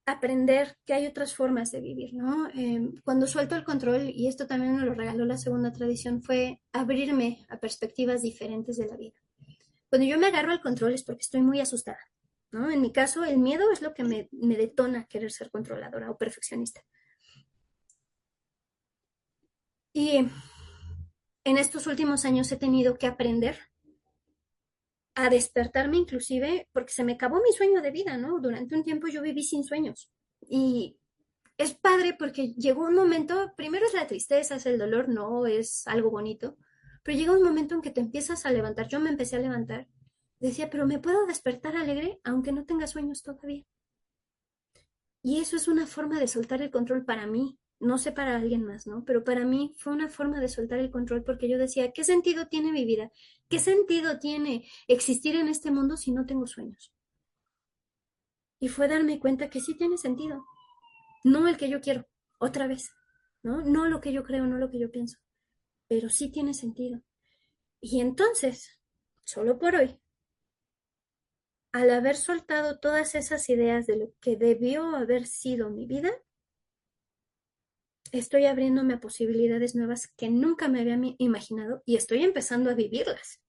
aprender que hay otras formas de vivir, ¿no? Cuando suelto el control, y esto también me lo regaló la segunda tradición, fue abrirme a perspectivas diferentes de la vida. Cuando yo me agarro al control es porque estoy muy asustada, ¿no? En mi caso, el miedo es lo que me detona querer ser controladora o perfeccionista. Y en estos últimos años he tenido que aprender a despertarme inclusive porque se me acabó mi sueño de vida, ¿no? Durante un tiempo yo viví sin sueños y es padre porque llegó un momento, primero es la tristeza, es el dolor, no es algo bonito, pero llega un momento en que te empiezas a levantar. Yo me empecé a levantar, decía, pero me puedo despertar alegre aunque no tenga sueños todavía. Y eso es una forma de soltar el control para mí, no sé para alguien más, ¿no? Pero para mí fue una forma de soltar el control porque yo decía, ¿qué sentido tiene mi vida? ¿Qué sentido tiene existir en este mundo si no tengo sueños? Y fue darme cuenta que sí tiene sentido, no el que yo quiero, otra vez, ¿no? No lo que yo creo, no lo que yo pienso, pero sí tiene sentido. Y entonces, solo por hoy, al haber soltado todas esas ideas de lo que debió haber sido mi vida, estoy abriéndome a posibilidades nuevas que nunca me había imaginado y estoy empezando a vivirlas.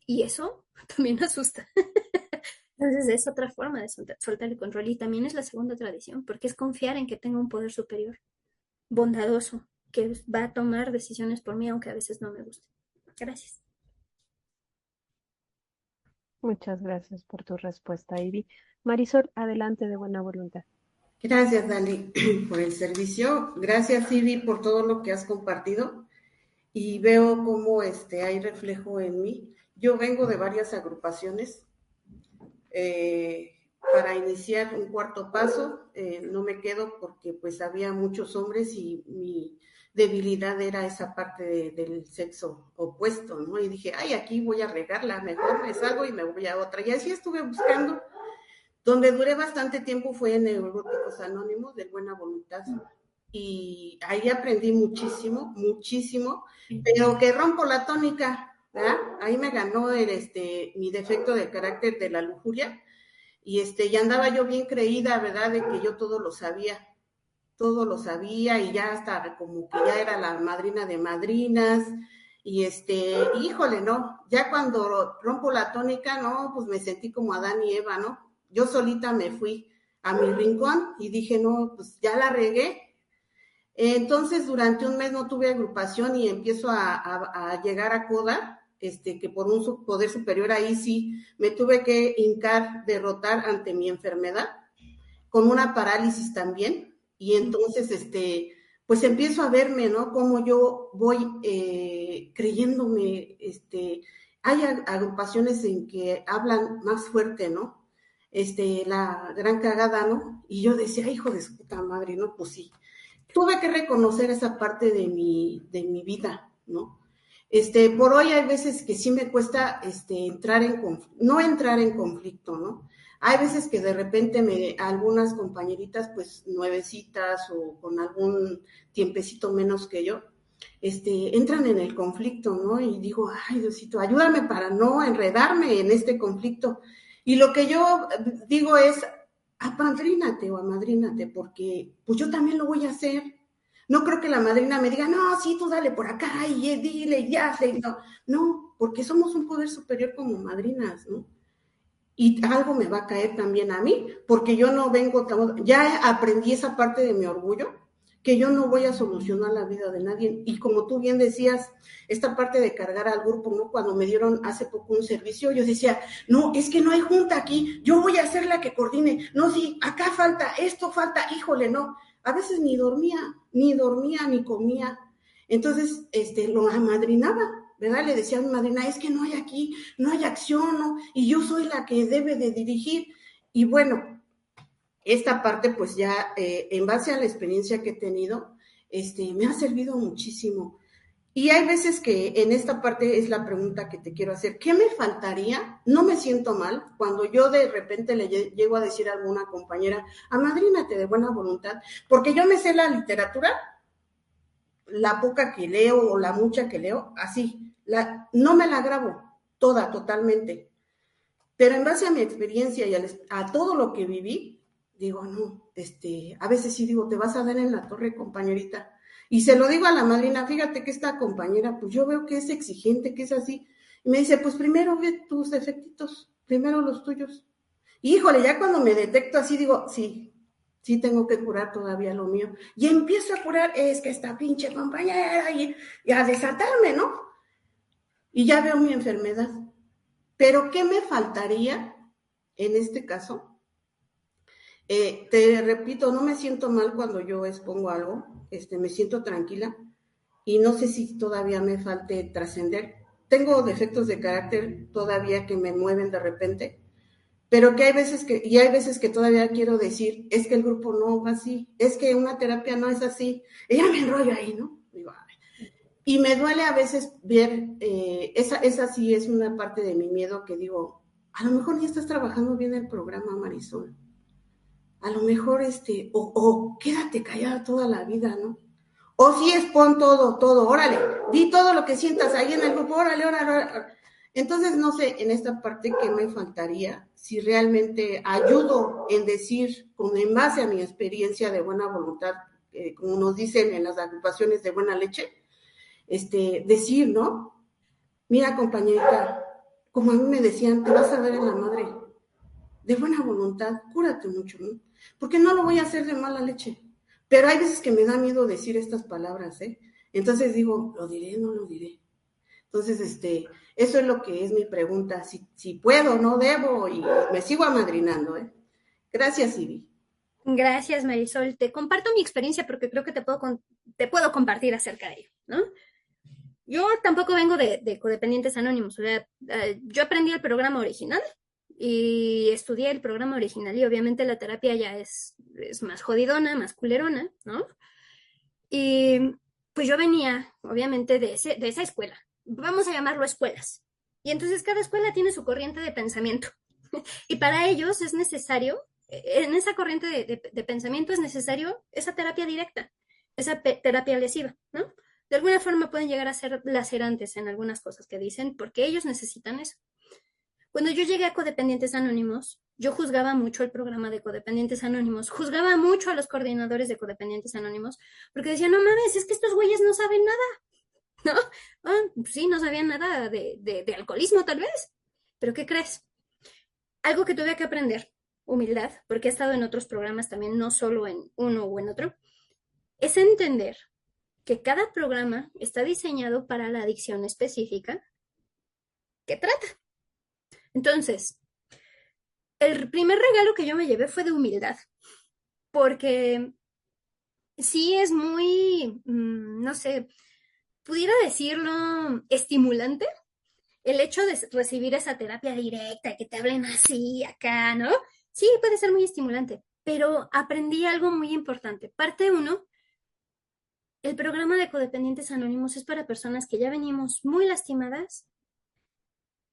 Y eso también asusta. Entonces es otra forma de soltar el control y también es la segunda tradición, porque es confiar en que tengo un poder superior, bondadoso, que va a tomar decisiones por mí, aunque a veces no me guste. Gracias. Muchas gracias por tu respuesta, Ivy. Marisol, adelante de buena voluntad. Gracias, Dali, por el servicio. Gracias, Ivy, por todo lo que has compartido. Y veo cómo hay reflejo en mí. Yo vengo de varias agrupaciones. Para iniciar un cuarto paso, no me quedo porque pues había muchos hombres y mi debilidad era esa parte del sexo opuesto, ¿no? Y dije, ay, aquí voy a regarla, mejor me salgo y me voy a otra. Y así estuve buscando. Donde duré bastante tiempo fue en Neuróticos Anónimos de Buena Voluntad. Y ahí aprendí muchísimo, muchísimo, pero que rompo la tónica, ¿verdad? Ahí me ganó mi defecto de carácter de la lujuria y andaba yo bien creída, ¿verdad? De que yo todo lo sabía y ya hasta como que ya era la madrina de madrinas Y híjole, no, ya cuando rompo la tónica, no, pues me sentí como Adán y Eva, ¿no? Yo solita me fui a mi rincón y dije, no, pues ya la regué. Entonces, durante un mes no tuve agrupación y empiezo a llegar a CODA, que por un poder superior ahí sí me tuve que hincar, derrotar ante mi enfermedad, con una parálisis también, y entonces, pues empiezo a verme, ¿no? Como yo voy creyéndome, hay agrupaciones en que hablan más fuerte, ¿no? La gran cagada, ¿no? Y yo decía, hijo de su puta madre, ¿no? Pues sí. Tuve que reconocer esa parte de mi vida, ¿no? Por hoy hay veces que sí me cuesta no entrar en conflicto, ¿no? Hay veces que de repente algunas compañeritas, pues nuevecitas o con algún tiempecito menos que yo, entran en el conflicto, ¿no? Y digo, ay, Diosito, ayúdame para no enredarme en este conflicto. Y lo que yo digo es, apadrínate o amadrínate, porque pues yo también lo voy a hacer. No creo que la madrina me diga, no, sí, tú dale por acá y dile y hazle. No, porque somos un poder superior como madrinas, ¿no? Y algo me va a caer también a mí, porque yo no vengo, ya aprendí esa parte de mi orgullo, que yo no voy a solucionar la vida de nadie. Y como tú bien decías, esta parte de cargar al grupo, ¿no? Cuando me dieron hace poco un servicio, yo decía, no, es que no hay junta aquí, yo voy a ser la que coordine. No, sí, acá falta, esto falta, híjole, no. A veces ni dormía, ni comía. Entonces, lo amadrinaba, ¿verdad? Le decía a mi madrina, es que no hay aquí, no hay acción, ¿no? Y yo soy la que debe de dirigir. Y bueno, esta parte pues ya en base a la experiencia que he tenido, me ha servido muchísimo. Y hay veces que en esta parte es la pregunta que te quiero hacer, ¿qué me faltaría? No me siento mal cuando yo de repente le llego a decir a alguna compañera, amadrínate de buena voluntad, porque yo me sé la literatura, la poca que leo o la mucha que leo, así, no me la grabo toda, totalmente. Pero en base a mi experiencia y a todo lo que viví, digo, no, a veces sí digo, te vas a dar en la torre, compañerita. Y se lo digo a la madrina, fíjate que esta compañera, pues yo veo que es exigente, que es así. Y me dice, pues primero ve tus defectitos, primero los tuyos. Y híjole, ya cuando me detecto así, digo, sí tengo que curar todavía lo mío. Y empiezo a curar, es que esta pinche compañera, y a desatarme, ¿no? Y ya veo mi enfermedad. Pero ¿qué me faltaría en este caso? Te repito, no me siento mal cuando yo expongo algo, me siento tranquila y no sé si todavía me falte trascender. Tengo defectos de carácter todavía que me mueven de repente, pero que hay veces que todavía quiero decir, es que el grupo no va así, es que una terapia no es así, y ya me enrollo ahí, ¿no? Digo, y me duele a veces ver, esa sí es una parte de mi miedo que digo, a lo mejor ni estás trabajando bien el programa, Marisol. A lo mejor, o quédate callada toda la vida, ¿no? O si expon todo, órale, di todo lo que sientas ahí en el grupo, órale. Entonces, no sé, en esta parte, ¿qué me faltaría? Si realmente ayudo en decir, en base a mi experiencia de buena voluntad, como nos dicen en las agrupaciones de buena leche, decir, ¿no? Mira, compañerita, como a mí me decían, te vas a ver en la madre, de buena voluntad, cúrate mucho, ¿no? Porque no lo voy a hacer de mala leche. Pero hay veces que me da miedo decir estas palabras, ¿eh? Entonces digo, ¿lo diré o no lo diré? Entonces, eso es lo que es mi pregunta, si puedo, no debo, y me sigo amadrinando, ¿eh? Gracias, Ivy. Gracias, Marisol. Te comparto mi experiencia porque creo que te puedo compartir acerca de ello, ¿no? Yo tampoco vengo de Codependientes Anónimos, o sea, yo aprendí el programa original y estudié el programa original y obviamente la terapia ya es más jodidona, más culerona, ¿no? Y pues yo venía, obviamente, de esa escuela. Vamos a llamarlo escuelas. Y entonces cada escuela tiene su corriente de pensamiento. Y para ellos es necesario, en esa corriente de pensamiento es necesario esa terapia directa, esa terapia lesiva, ¿no? De alguna forma pueden llegar a ser lacerantes en algunas cosas que dicen porque ellos necesitan eso. Cuando yo llegué a Codependientes Anónimos, yo juzgaba mucho el programa de Codependientes Anónimos, juzgaba mucho a los coordinadores de Codependientes Anónimos, porque decía, no mames, es que estos güeyes no saben nada. ¿no? Ah, sí, no sabían nada de alcoholismo tal vez, pero ¿qué crees? Algo que tuve que aprender, humildad, porque he estado en otros programas también, no solo en uno o en otro, es entender que cada programa está diseñado para la adicción específica que trata. Entonces, el primer regalo que yo me llevé fue de humildad, porque sí es muy, no sé, pudiera decirlo, estimulante el hecho de recibir esa terapia directa, que te hablen así, acá, ¿no? Sí, puede ser muy estimulante, pero aprendí algo muy importante. Parte uno, el programa de Codependientes Anónimos es para personas que ya venimos muy lastimadas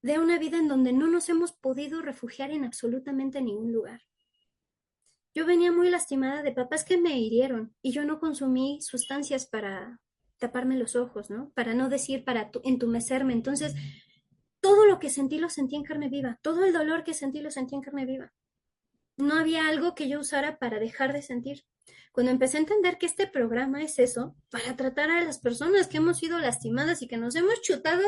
de una vida en donde no nos hemos podido refugiar en absolutamente ningún lugar. Yo venía muy lastimada de papás que me hirieron y yo no consumí sustancias para taparme los ojos, ¿no? Para no decir, para entumecerme. Entonces, todo lo que sentí lo sentí en carne viva. Todo el dolor que sentí lo sentí en carne viva. No había algo que yo usara para dejar de sentir. Cuando empecé a entender que este programa es eso, para tratar a las personas que hemos sido lastimadas y que nos hemos chutado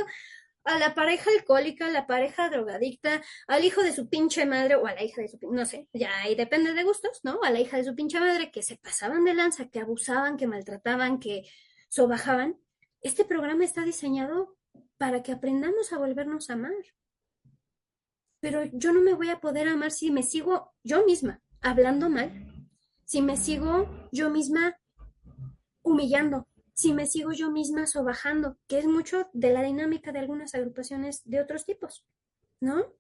a la pareja alcohólica, a la pareja drogadicta, al hijo de su pinche madre o a la hija de su no sé, ya ahí depende de gustos, ¿no? A la hija de su pinche madre que se pasaban de lanza, que abusaban, que maltrataban, que sobajaban. Este programa está diseñado para que aprendamos a volvernos a amar. Pero yo no me voy a poder amar si me sigo yo misma hablando mal, si me sigo yo misma humillando, si me sigo yo misma sobajando, que es mucho de la dinámica de algunas agrupaciones de otros tipos, ¿no?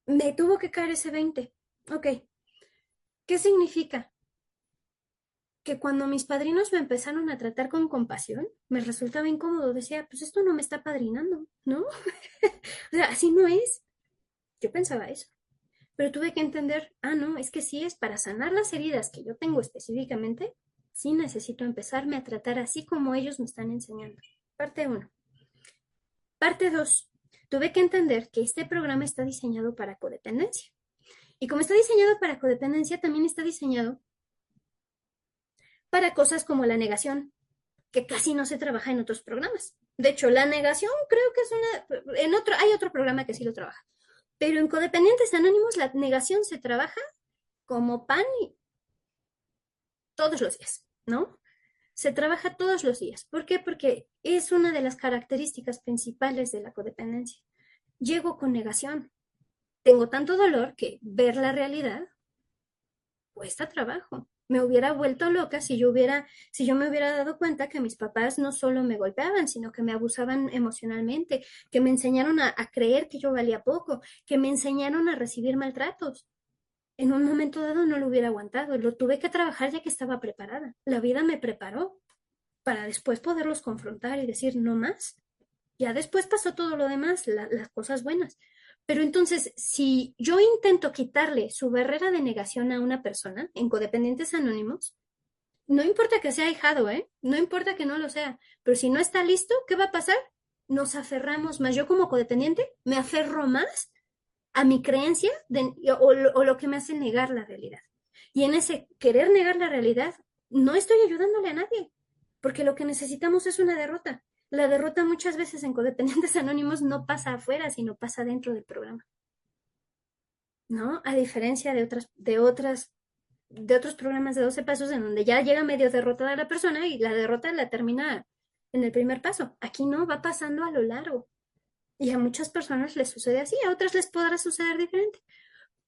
Me tuvo que caer ese 20. Ok, ¿qué significa? Que cuando mis padrinos me empezaron a tratar con compasión, me resultaba incómodo. Decía, pues esto no me está padrinando, ¿no? O sea, así no es. Yo pensaba eso. Pero tuve que entender, no, es que sí es para sanar las heridas que yo tengo específicamente, sí necesito empezarme a tratar así como ellos me están enseñando. Parte uno. Parte 2. Tuve que entender que este programa está diseñado para codependencia. Y como está diseñado para codependencia, también está diseñado para cosas como la negación, que casi no se trabaja en otros programas. De hecho, la negación creo que es hay otro programa que sí lo trabaja. Pero en Codependientes Anónimos la negación se trabaja como pan todos los días, ¿no? Se trabaja todos los días. ¿Por qué? Porque es una de las características principales de la codependencia. Llego con negación. Tengo tanto dolor que ver la realidad cuesta trabajo. Me hubiera vuelto loca si yo me hubiera dado cuenta que mis papás no solo me golpeaban, sino que me abusaban emocionalmente, que me enseñaron a creer que yo valía poco, que me enseñaron a recibir maltratos. En un momento dado no lo hubiera aguantado, lo tuve que trabajar ya que estaba preparada. La vida me preparó para después poderlos confrontar y decir no más. Ya después pasó todo lo demás, las cosas buenas. Pero entonces, si yo intento quitarle su barrera de negación a una persona en Codependientes Anónimos, no importa que sea ahijado, ¿eh? No importa que no lo sea, pero si no está listo, ¿qué va a pasar? Nos aferramos más. Yo como codependiente me aferro más a mi creencia o lo que me hace negar la realidad. Y en ese querer negar la realidad, no estoy ayudándole a nadie, porque lo que necesitamos es una derrota. La derrota muchas veces en Codependientes Anónimos no pasa afuera, sino pasa dentro del programa, ¿no? A diferencia de otros programas de 12 pasos en donde ya llega medio derrotada la persona y la derrota la termina en el primer paso. Aquí no, va pasando a lo largo. Y a muchas personas les sucede así, a otras les podrá suceder diferente.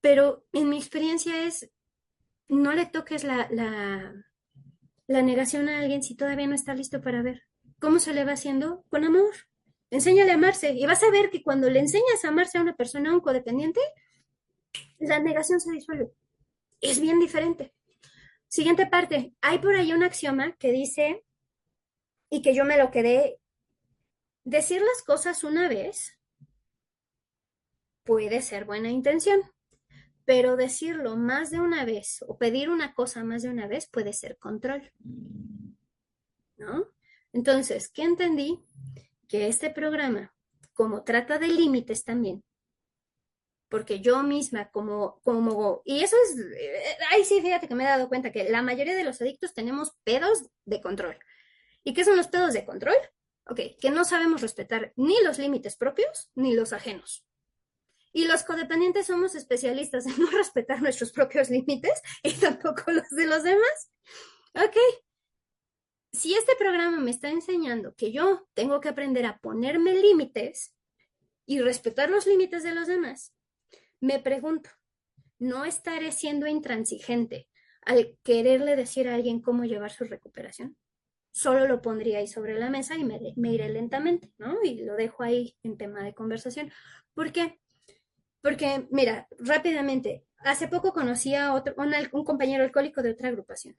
Pero en mi experiencia es, no le toques la negación a alguien si todavía no está listo para ver. ¿Cómo se le va haciendo? Con amor. Enséñale a amarse. Y vas a ver que cuando le enseñas a amarse a una persona, a un codependiente, la negación se disuelve. Es bien diferente. Siguiente parte. Hay por ahí un axioma que dice, y que yo me lo quedé, decir las cosas una vez puede ser buena intención, pero decirlo más de una vez o pedir una cosa más de una vez puede ser control, ¿no? Entonces, ¿qué entendí? Que este programa, como trata de límites también, porque yo misma y eso es, ahí sí, fíjate que me he dado cuenta que la mayoría de los adictos tenemos pedos de control. ¿Y qué son los pedos de control? Ok, que no sabemos respetar ni los límites propios ni los ajenos. Y los codependientes somos especialistas en no respetar nuestros propios límites y tampoco los de los demás. Ok, si este programa me está enseñando que yo tengo que aprender a ponerme límites y respetar los límites de los demás, me pregunto, ¿no estaré siendo intransigente al quererle decir a alguien cómo llevar su recuperación? Solo lo pondría ahí sobre la mesa y me iré lentamente, ¿no? Y lo dejo ahí en tema de conversación. ¿Por qué? Porque, mira, rápidamente, hace poco conocí a un compañero alcohólico de otra agrupación.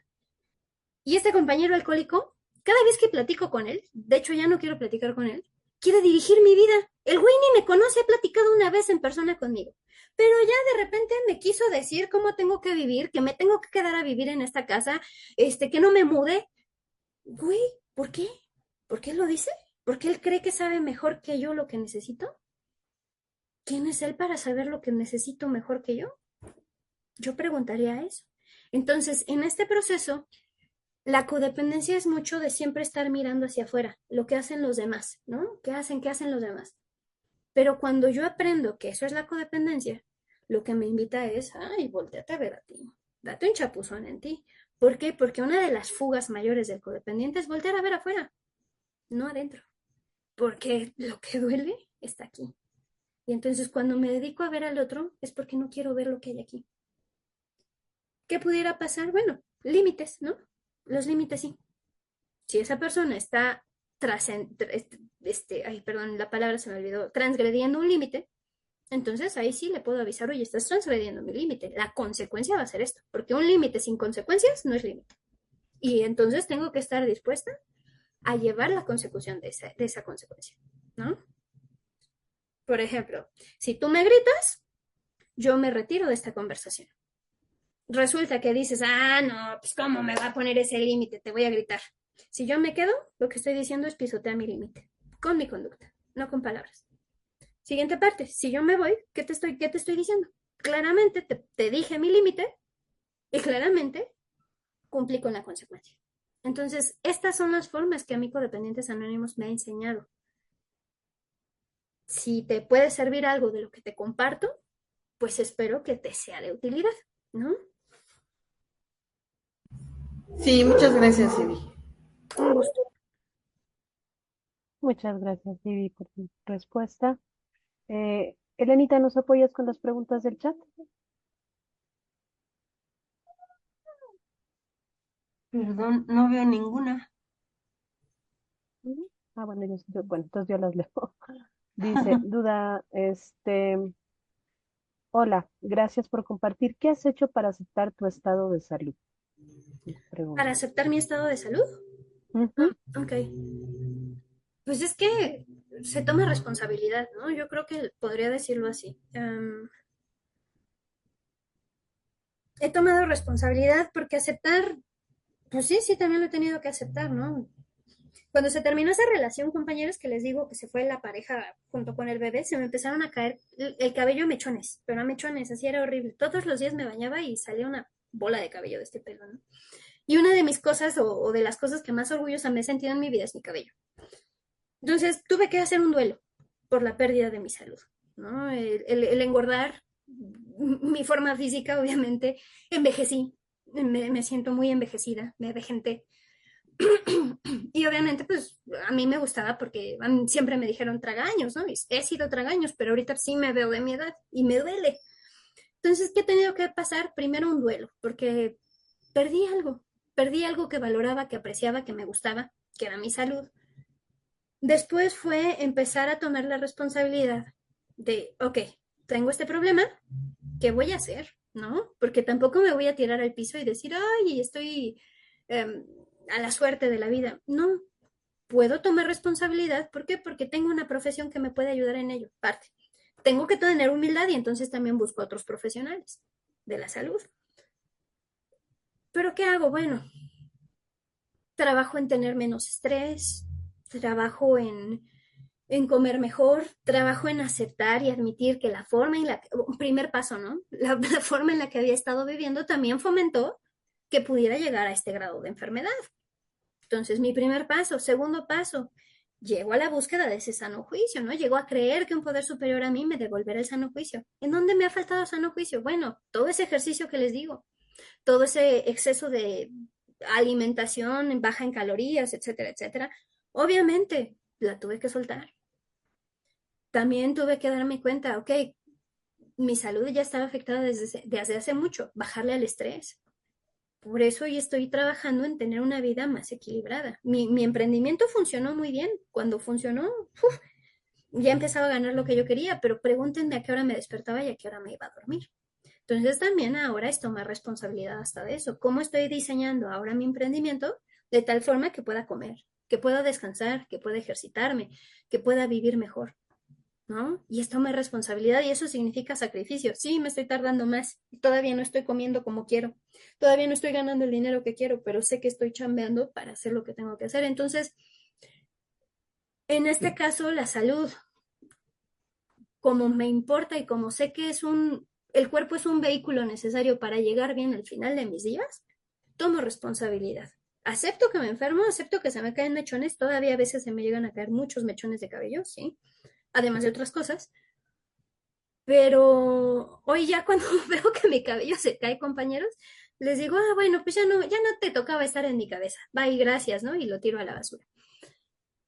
Y este compañero alcohólico, cada vez que platico con él, de hecho ya no quiero platicar con él, quiere dirigir mi vida. El güey ni me conoce, ha platicado una vez en persona conmigo. Pero ya de repente me quiso decir cómo tengo que vivir, que me tengo que quedar a vivir en esta casa, que no me mude. Güey, ¿por qué? ¿Por qué lo dice? ¿Porque él cree que sabe mejor que yo lo que necesito? ¿Quién es él para saber lo que necesito mejor que yo? Yo preguntaría eso. Entonces, en este proceso, la codependencia es mucho de siempre estar mirando hacia afuera, lo que hacen los demás, ¿no? ¿Qué hacen los demás? Pero cuando yo aprendo que eso es la codependencia, lo que me invita es, ay, volteate a ver a ti, date un chapuzón en ti. ¿Por qué? Porque una de las fugas mayores del codependiente es voltear a ver afuera, no adentro. Porque lo que duele está aquí. Y entonces cuando me dedico a ver al otro es porque no quiero ver lo que hay aquí. ¿Qué pudiera pasar? Bueno, límites, ¿no? Los límites sí. Si esa persona está ay, perdón, la palabra se me olvidó, transgrediendo un límite, entonces ahí sí le puedo avisar, oye, estás transgrediendo mi límite. La consecuencia va a ser esto, porque un límite sin consecuencias no es límite. Y entonces tengo que estar dispuesta a llevar la consecución de esa consecuencia, ¿no? Por ejemplo, si tú me gritas, yo me retiro de esta conversación. Resulta que dices, no, pues cómo me va a poner ese límite, te voy a gritar. Si yo me quedo, lo que estoy diciendo es pisotear mi límite, con mi conducta, no con palabras. Siguiente parte, si yo me voy, qué te estoy diciendo? Claramente te dije mi límite y claramente cumplí con la consecuencia. Entonces, estas son las formas que a mí Codependientes Anónimos me ha enseñado. Si te puede servir algo de lo que te comparto, pues espero que te sea de utilidad, ¿no? Sí, muchas gracias, Ivy. Un gusto. Muchas gracias, Vivi, por tu respuesta. Elenita, ¿nos apoyas con las preguntas del chat? Perdón, no veo ninguna. Ujú. Bueno, bueno, entonces yo las leo. Dice, duda, hola, gracias por compartir. ¿Qué has hecho para aceptar tu estado de salud? ¿Para Pregunta. aceptar mi estado de salud? Ujú. Ok. Pues es que se toma responsabilidad, ¿no? Yo creo que podría decirlo así. He tomado responsabilidad porque aceptar, pues sí, sí, también lo he tenido que aceptar, ¿no? Cuando se terminó esa relación, compañeros, que les digo que se fue la pareja junto con el bebé, se me empezaron a caer el cabello a mechones, pero a mechones, así era horrible. Todos los días me bañaba y salía una bola de cabello de este pelo, ¿no? Y una de mis cosas, o de las cosas que más orgullosa me he sentido en mi vida es mi cabello. Entonces tuve que hacer un duelo por la pérdida de mi salud, ¿no? El engordar, mi forma física, obviamente, envejecí, me siento muy envejecida, me vejenté. Y obviamente, pues a mí me gustaba porque siempre me dijeron tragaños, ¿no? Y he sido tragaños, pero ahorita sí me veo de mi edad y me duele. Entonces, ¿qué he tenido que pasar? Primero un duelo, porque perdí algo que valoraba, que apreciaba, que me gustaba, que era mi salud. Después fue empezar a tomar la responsabilidad de, ok, tengo este problema, ¿qué voy a hacer? ¿No? Porque tampoco me voy a tirar al piso y decir, ay, estoy a la suerte de la vida. No, puedo tomar responsabilidad. ¿Por qué? Porque tengo una profesión que me puede ayudar en ello. Parte. Tengo que tener humildad y entonces también busco a otros profesionales de la salud. ¿Pero qué hago? Bueno, trabajo en tener menos estrés, trabajo en comer mejor, trabajo en aceptar y admitir que la forma en la que, primer paso, ¿no? La forma en la que había estado viviendo también fomentó que pudiera llegar a este grado de enfermedad. Entonces, mi primer paso. Segundo paso, llego a la búsqueda de ese sano juicio, ¿no? Llego a creer que un poder superior a mí me devolverá el sano juicio. ¿En dónde me ha faltado sano juicio? Bueno, todo ese ejercicio que les digo, todo ese exceso de alimentación baja en calorías, etcétera, etcétera, obviamente la tuve que soltar. También tuve que darme cuenta, ok, mi salud ya estaba afectada desde hace mucho, bajarle al estrés. Por eso hoy estoy trabajando en tener una vida más equilibrada. Mi emprendimiento funcionó muy bien. Cuando funcionó, uf, ya empezaba a ganar lo que yo quería, pero pregúntenme a qué hora me despertaba y a qué hora me iba a dormir. Entonces también ahora es tomar responsabilidad hasta de eso. ¿Cómo estoy diseñando ahora mi emprendimiento de tal forma que pueda comer, que pueda descansar, que pueda ejercitarme, que pueda vivir mejor? ¿No? Y es tomar responsabilidad y eso significa sacrificio. Sí, me estoy tardando más, todavía no estoy comiendo como quiero, todavía no estoy ganando el dinero que quiero, pero sé que estoy chambeando para hacer lo que tengo que hacer. Entonces, en este caso, la salud, como me importa y como sé que el cuerpo es un vehículo necesario para llegar bien al final de mis días, tomo responsabilidad. Acepto que me enfermo, acepto que se me caen mechones, todavía a veces se me llegan a caer muchos mechones de cabello, ¿sí? Además de otras cosas. Pero hoy ya cuando veo que mi cabello se cae, compañeros, les digo, bueno, pues ya no te tocaba estar en mi cabeza. Bye, gracias, ¿no? Y lo tiro a la basura.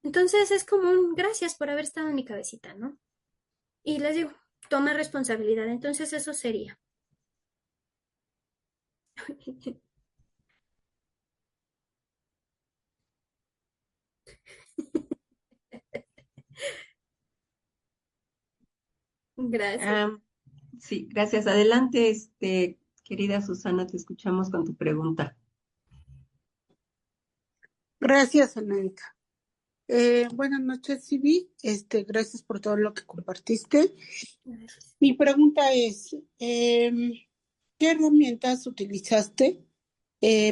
Entonces es como un gracias por haber estado en mi cabecita, ¿no? Y les digo, toma responsabilidad. Entonces eso sería. Gracias. Sí, gracias. Adelante, querida Susana, te escuchamos con tu pregunta. Gracias, Anelka. Buenas noches, Sibi. Gracias por todo lo que compartiste. Gracias. Mi pregunta es, ¿qué herramientas utilizaste?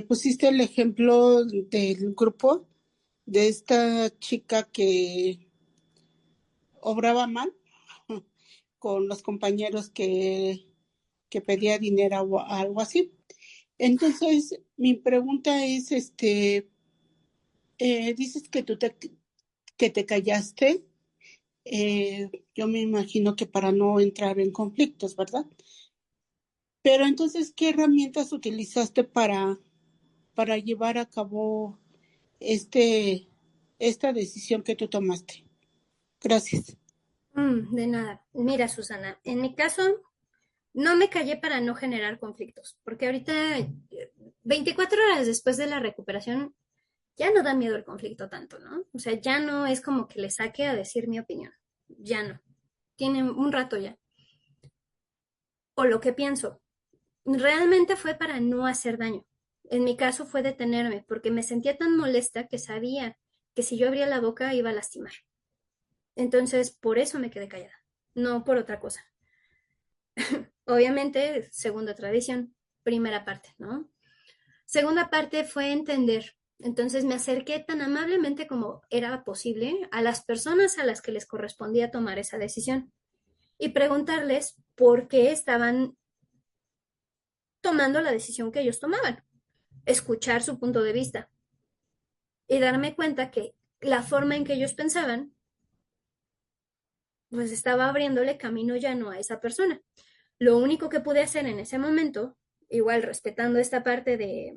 Pusiste el ejemplo del grupo de esta chica que obraba mal con los compañeros que pedía dinero o algo así. Entonces, mi pregunta es, dices que que te callaste. Yo me imagino que para no entrar en conflictos, ¿verdad? Pero entonces, ¿qué herramientas utilizaste para llevar a cabo esta decisión que tú tomaste? Gracias. De nada. Mira, Susana, en mi caso, no me callé para no generar conflictos, porque ahorita, 24 horas después de la recuperación, ya no da miedo el conflicto tanto, ¿no? O sea, ya no es como que le saque a decir mi opinión. Ya no. Tiene un rato ya. O lo que pienso. Realmente fue para no hacer daño. En mi caso fue detenerme, porque me sentía tan molesta que sabía que si yo abría la boca iba a lastimar. Entonces, por eso me quedé callada, no por otra cosa. Obviamente, segunda tradición, primera parte, ¿no? Segunda parte fue entender. Entonces me acerqué tan amablemente como era posible a las personas a las que les correspondía tomar esa decisión y preguntarles por qué estaban tomando la decisión que ellos tomaban, escuchar su punto de vista y darme cuenta que la forma en que ellos pensaban pues estaba abriéndole camino ya no a esa persona. Lo único que pude hacer en ese momento, igual respetando esta parte de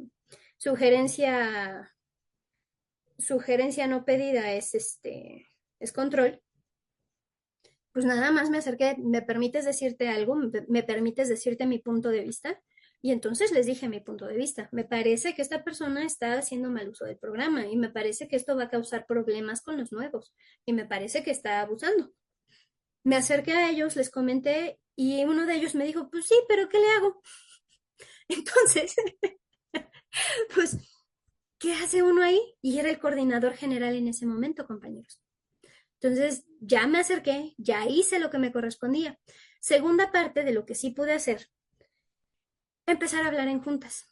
sugerencia no pedida es control, pues nada más me acerqué, ¿me permites decirte algo? ¿Me permites decirte mi punto de vista? Y entonces les dije mi punto de vista. Me parece que esta persona está haciendo mal uso del programa y me parece que esto va a causar problemas con los nuevos y me parece que está abusando. Me acerqué a ellos, les comenté y uno de ellos me dijo, pues sí, pero ¿qué le hago? Entonces, pues, ¿qué hace uno ahí? Y era el coordinador general en ese momento, compañeros. Entonces, ya me acerqué, ya hice lo que me correspondía. Segunda parte de lo que sí pude hacer, empezar a hablar en juntas,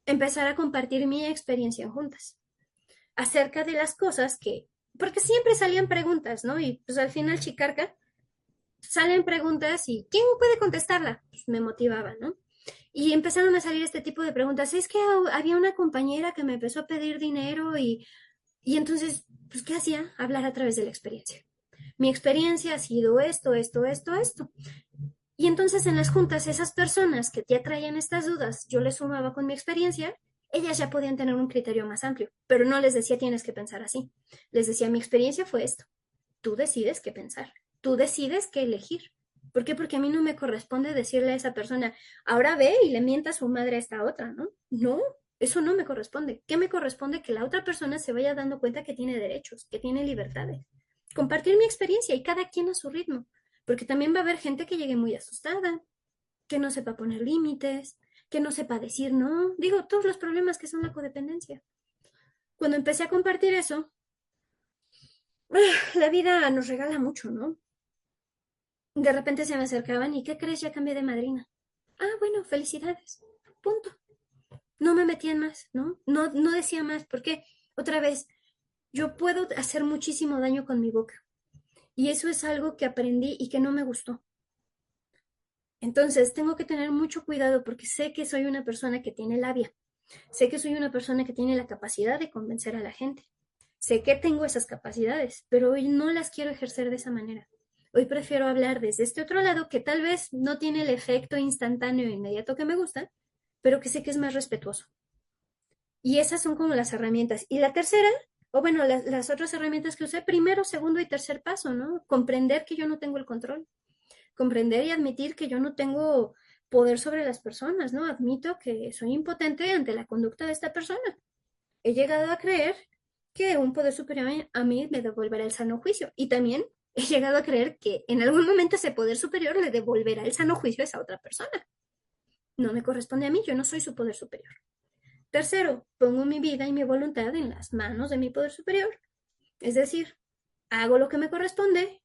empezar a compartir mi experiencia en juntas, acerca de las cosas porque siempre salían preguntas, ¿no? Y pues al final, Chicarca, salen preguntas y ¿quién puede contestarla? Pues me motivaba, ¿no? Y empezaron a salir este tipo de preguntas. Es que había una compañera que me empezó a pedir dinero y Y entonces, pues, ¿qué hacía? Hablar a través de la experiencia. Mi experiencia ha sido esto, esto, esto, esto. Y entonces en las juntas, esas personas que ya traían estas dudas, yo les sumaba con mi experiencia, ellas ya podían tener un criterio más amplio, pero no les decía tienes que pensar así. Les decía mi experiencia fue esto. Tú decides qué pensar, tú decides qué elegir. ¿Por qué? Porque a mí no me corresponde decirle a esa persona, ahora ve y le mienta a su madre a esta otra, ¿no? No, eso no me corresponde. ¿Qué me corresponde? Que la otra persona se vaya dando cuenta que tiene derechos, que tiene libertades. Compartir mi experiencia y cada quien a su ritmo, porque también va a haber gente que llegue muy asustada, que no sepa poner límites, que no sepa decir no. Digo, todos los problemas que son la codependencia. Cuando empecé a compartir eso, la vida nos regala mucho, ¿no? De repente se me acercaban y ¿qué crees? Ya cambié de madrina. Ah, bueno, felicidades. Punto. No me metían más, ¿no? No decía más, porque otra vez, yo puedo hacer muchísimo daño con mi boca. Y eso es algo que aprendí y que no me gustó. Entonces, tengo que tener mucho cuidado porque sé que soy una persona que tiene labia. Sé que soy una persona que tiene la capacidad de convencer a la gente. Sé que tengo esas capacidades, pero hoy no las quiero ejercer de esa manera. Hoy prefiero hablar desde este otro lado que tal vez no tiene el efecto instantáneo e inmediato que me gusta, pero que sé que es más respetuoso. Y esas son como las herramientas. Y la tercera, o bueno, las otras herramientas que usé, primero, segundo y tercer paso, ¿no? Comprender que yo no tengo el control. Comprender y admitir que yo no tengo poder sobre las personas, ¿no? Admito que soy impotente ante la conducta de esta persona. He llegado a creer que un poder superior a mí me devolverá el sano juicio. Y también he llegado a creer que en algún momento ese poder superior le devolverá el sano juicio a esa otra persona. No me corresponde a mí, yo no soy su poder superior. Tercero, pongo mi vida y mi voluntad en las manos de mi poder superior. Es decir, hago lo que me corresponde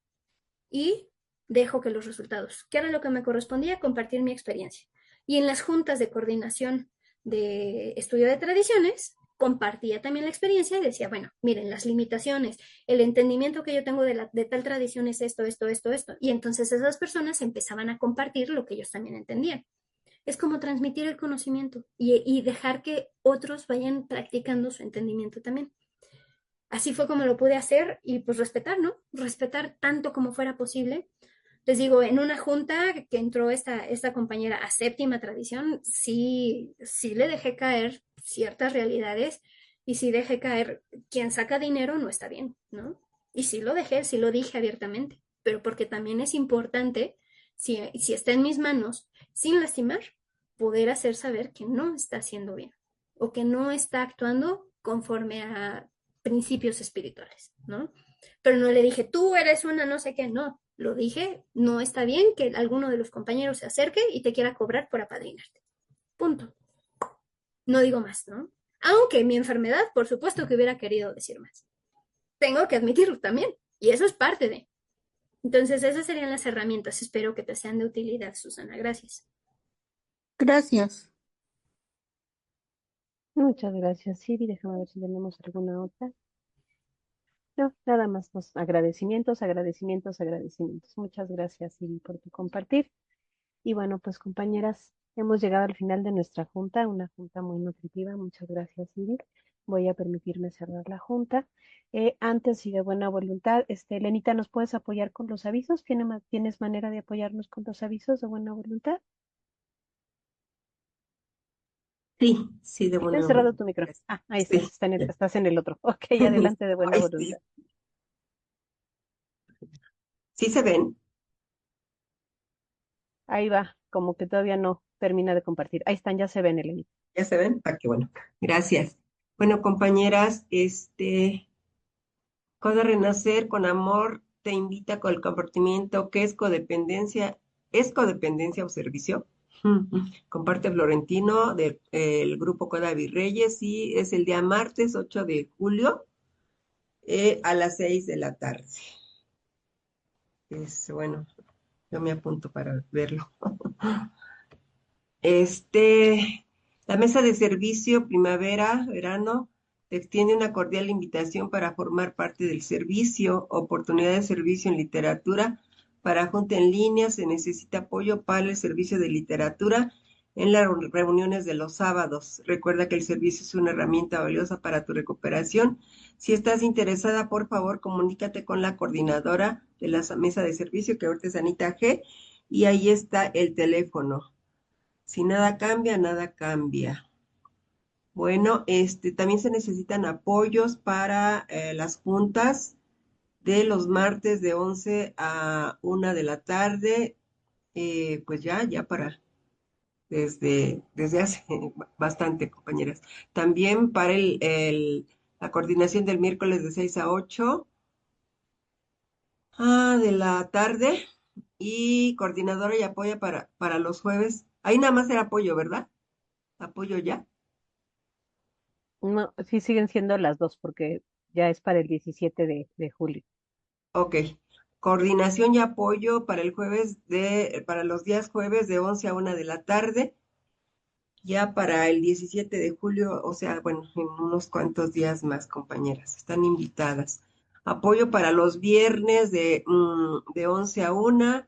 y dejo que los resultados. ¿Qué era lo que me correspondía? Compartir mi experiencia. Y en las juntas de coordinación de estudio de tradiciones, compartía también la experiencia y decía, bueno, miren, las limitaciones, el entendimiento que yo tengo de tal tradición es esto, esto, esto, esto. Y entonces esas personas empezaban a compartir lo que ellos también entendían. Es como transmitir el conocimiento y dejar que otros vayan practicando su entendimiento también. Así fue como lo pude hacer y pues respetar, ¿no? Respetar tanto como fuera posible. Les digo, en una junta que entró esta compañera a séptima tradición, sí le dejé caer ciertas realidades y sí dejé caer, quien saca dinero no está bien, ¿no? Y sí lo dejé, sí lo dije abiertamente, pero porque también es importante, si está en mis manos, sin lastimar, poder hacer saber que no está haciendo bien o que no está actuando conforme a principios espirituales, ¿no? Pero no le dije, tú eres una no sé qué, no. Lo dije, no está bien que alguno de los compañeros se acerque y te quiera cobrar por apadrinarte. Punto. No digo más, ¿no? Aunque mi enfermedad, por supuesto que hubiera querido decir más. Tengo que admitirlo también. Y eso es parte de. Entonces, esas serían las herramientas. Espero que te sean de utilidad, Susana. Gracias. Gracias. Muchas gracias, Siri. Déjame ver si tenemos alguna otra. No, nada más los agradecimientos, agradecimientos, agradecimientos. Muchas gracias, Siri, por tu compartir. Y bueno, pues compañeras, hemos llegado al final de nuestra junta, una junta muy nutritiva. Muchas gracias, Siri. Voy a permitirme cerrar la junta. Antes y de buena voluntad, Lenita, ¿nos puedes apoyar con los avisos? ¿Tienes manera de apoyarnos con los avisos de buena voluntad? Sí, sí, de Tienes buena cerrado voluntad. tu micrófono. Ah, ahí Sí, estás en el otro. Ok, adelante de buena Ay, voluntad. sí. ¿Sí se ven? Ahí va, como que todavía no termina de compartir. Ahí están, ya se ven, Elenita. ¿Ya se ven? Ah, qué bueno. Gracias. Bueno, compañeras, Coda Renacer con Amor te invita con el compartimiento que es codependencia o servicio. Comparte Florentino del grupo Coda Virreyes y es el día martes 8 de julio a las 6 de la tarde. Bueno, yo me apunto para verlo. La mesa de servicio primavera-verano te extiende una cordial invitación para formar parte del servicio, oportunidad de servicio en literatura. Para junta en línea se necesita apoyo para el servicio de literatura en las reuniones de los sábados. Recuerda que el servicio es una herramienta valiosa para tu recuperación. Si estás interesada, por favor, comunícate con la coordinadora de la mesa de servicio, que ahorita es Anita G, y ahí está el teléfono. Si nada cambia, nada cambia. Bueno, también se necesitan apoyos para las juntas de los martes de 11 a 1 de la tarde, pues ya para desde hace bastante, compañeras. También para la coordinación del miércoles de 6 a 8 de la tarde, y coordinadora y apoyo para los jueves. Ahí nada más era apoyo, ¿verdad? Apoyo ya. No, sí siguen siendo las dos porque ya es para el 17 de julio. Ok. Coordinación y apoyo para el para los días jueves de 11 a 1 de la tarde. Ya para el 17 de julio, o sea, bueno, en unos cuantos días más, compañeras, están invitadas. Apoyo para los viernes de 11 a 1,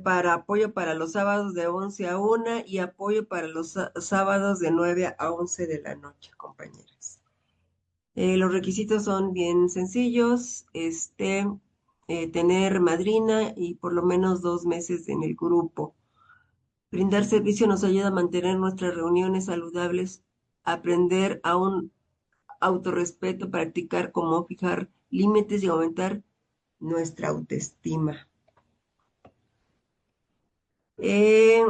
para apoyo para los sábados de 11 a 1 y apoyo para los sábados de 9 a 11 de la noche, compañeras. Los requisitos son bien sencillos, tener madrina y por lo menos 2 meses en el grupo. Brindar servicio nos ayuda a mantener nuestras reuniones saludables, aprender a un autorrespeto, practicar cómo fijar límites y aumentar nuestra autoestima. Eh,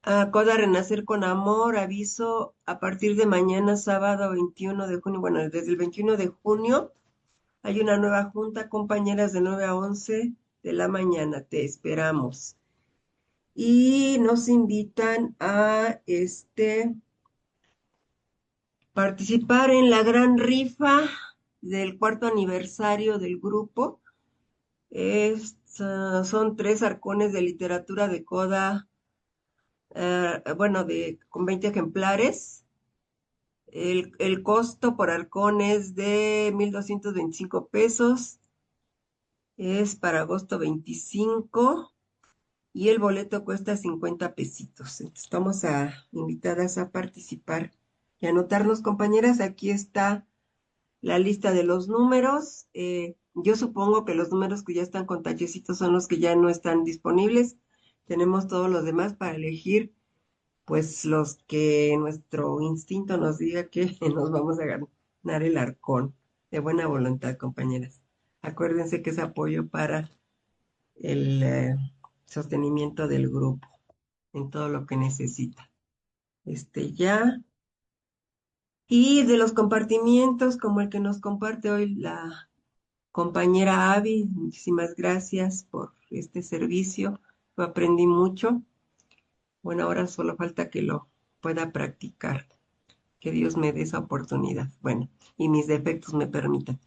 Coda Renacer con Amor, aviso a partir de mañana, sábado 21 de junio, bueno, desde el 21 de junio hay una nueva junta, compañeras, de 9 a 11 de la mañana, te esperamos. Y nos invitan a participar en la gran rifa del 4º aniversario del grupo. Son 3 arcones de literatura de Coda, bueno, con 20 ejemplares. El costo por arcón es de 1,225 pesos. Es para agosto 25 y el boleto cuesta 50 pesitos. Entonces, estamos invitadas a participar y anotarnos, compañeras. Aquí está la lista de los números. Yo supongo que los números que ya están con tachecitos son los que ya no están disponibles. Tenemos todos los demás para elegir, pues los que nuestro instinto nos diga que nos vamos a ganar el arcón. De buena voluntad, compañeras. Acuérdense que es apoyo para el sostenimiento del grupo en todo lo que necesita. Ya. Y de los compartimientos, como el que nos comparte hoy la compañera Avi, muchísimas gracias por este servicio. Lo aprendí mucho. Bueno, ahora solo falta que lo pueda practicar. Que Dios me dé esa oportunidad. Bueno, y mis defectos me permitan.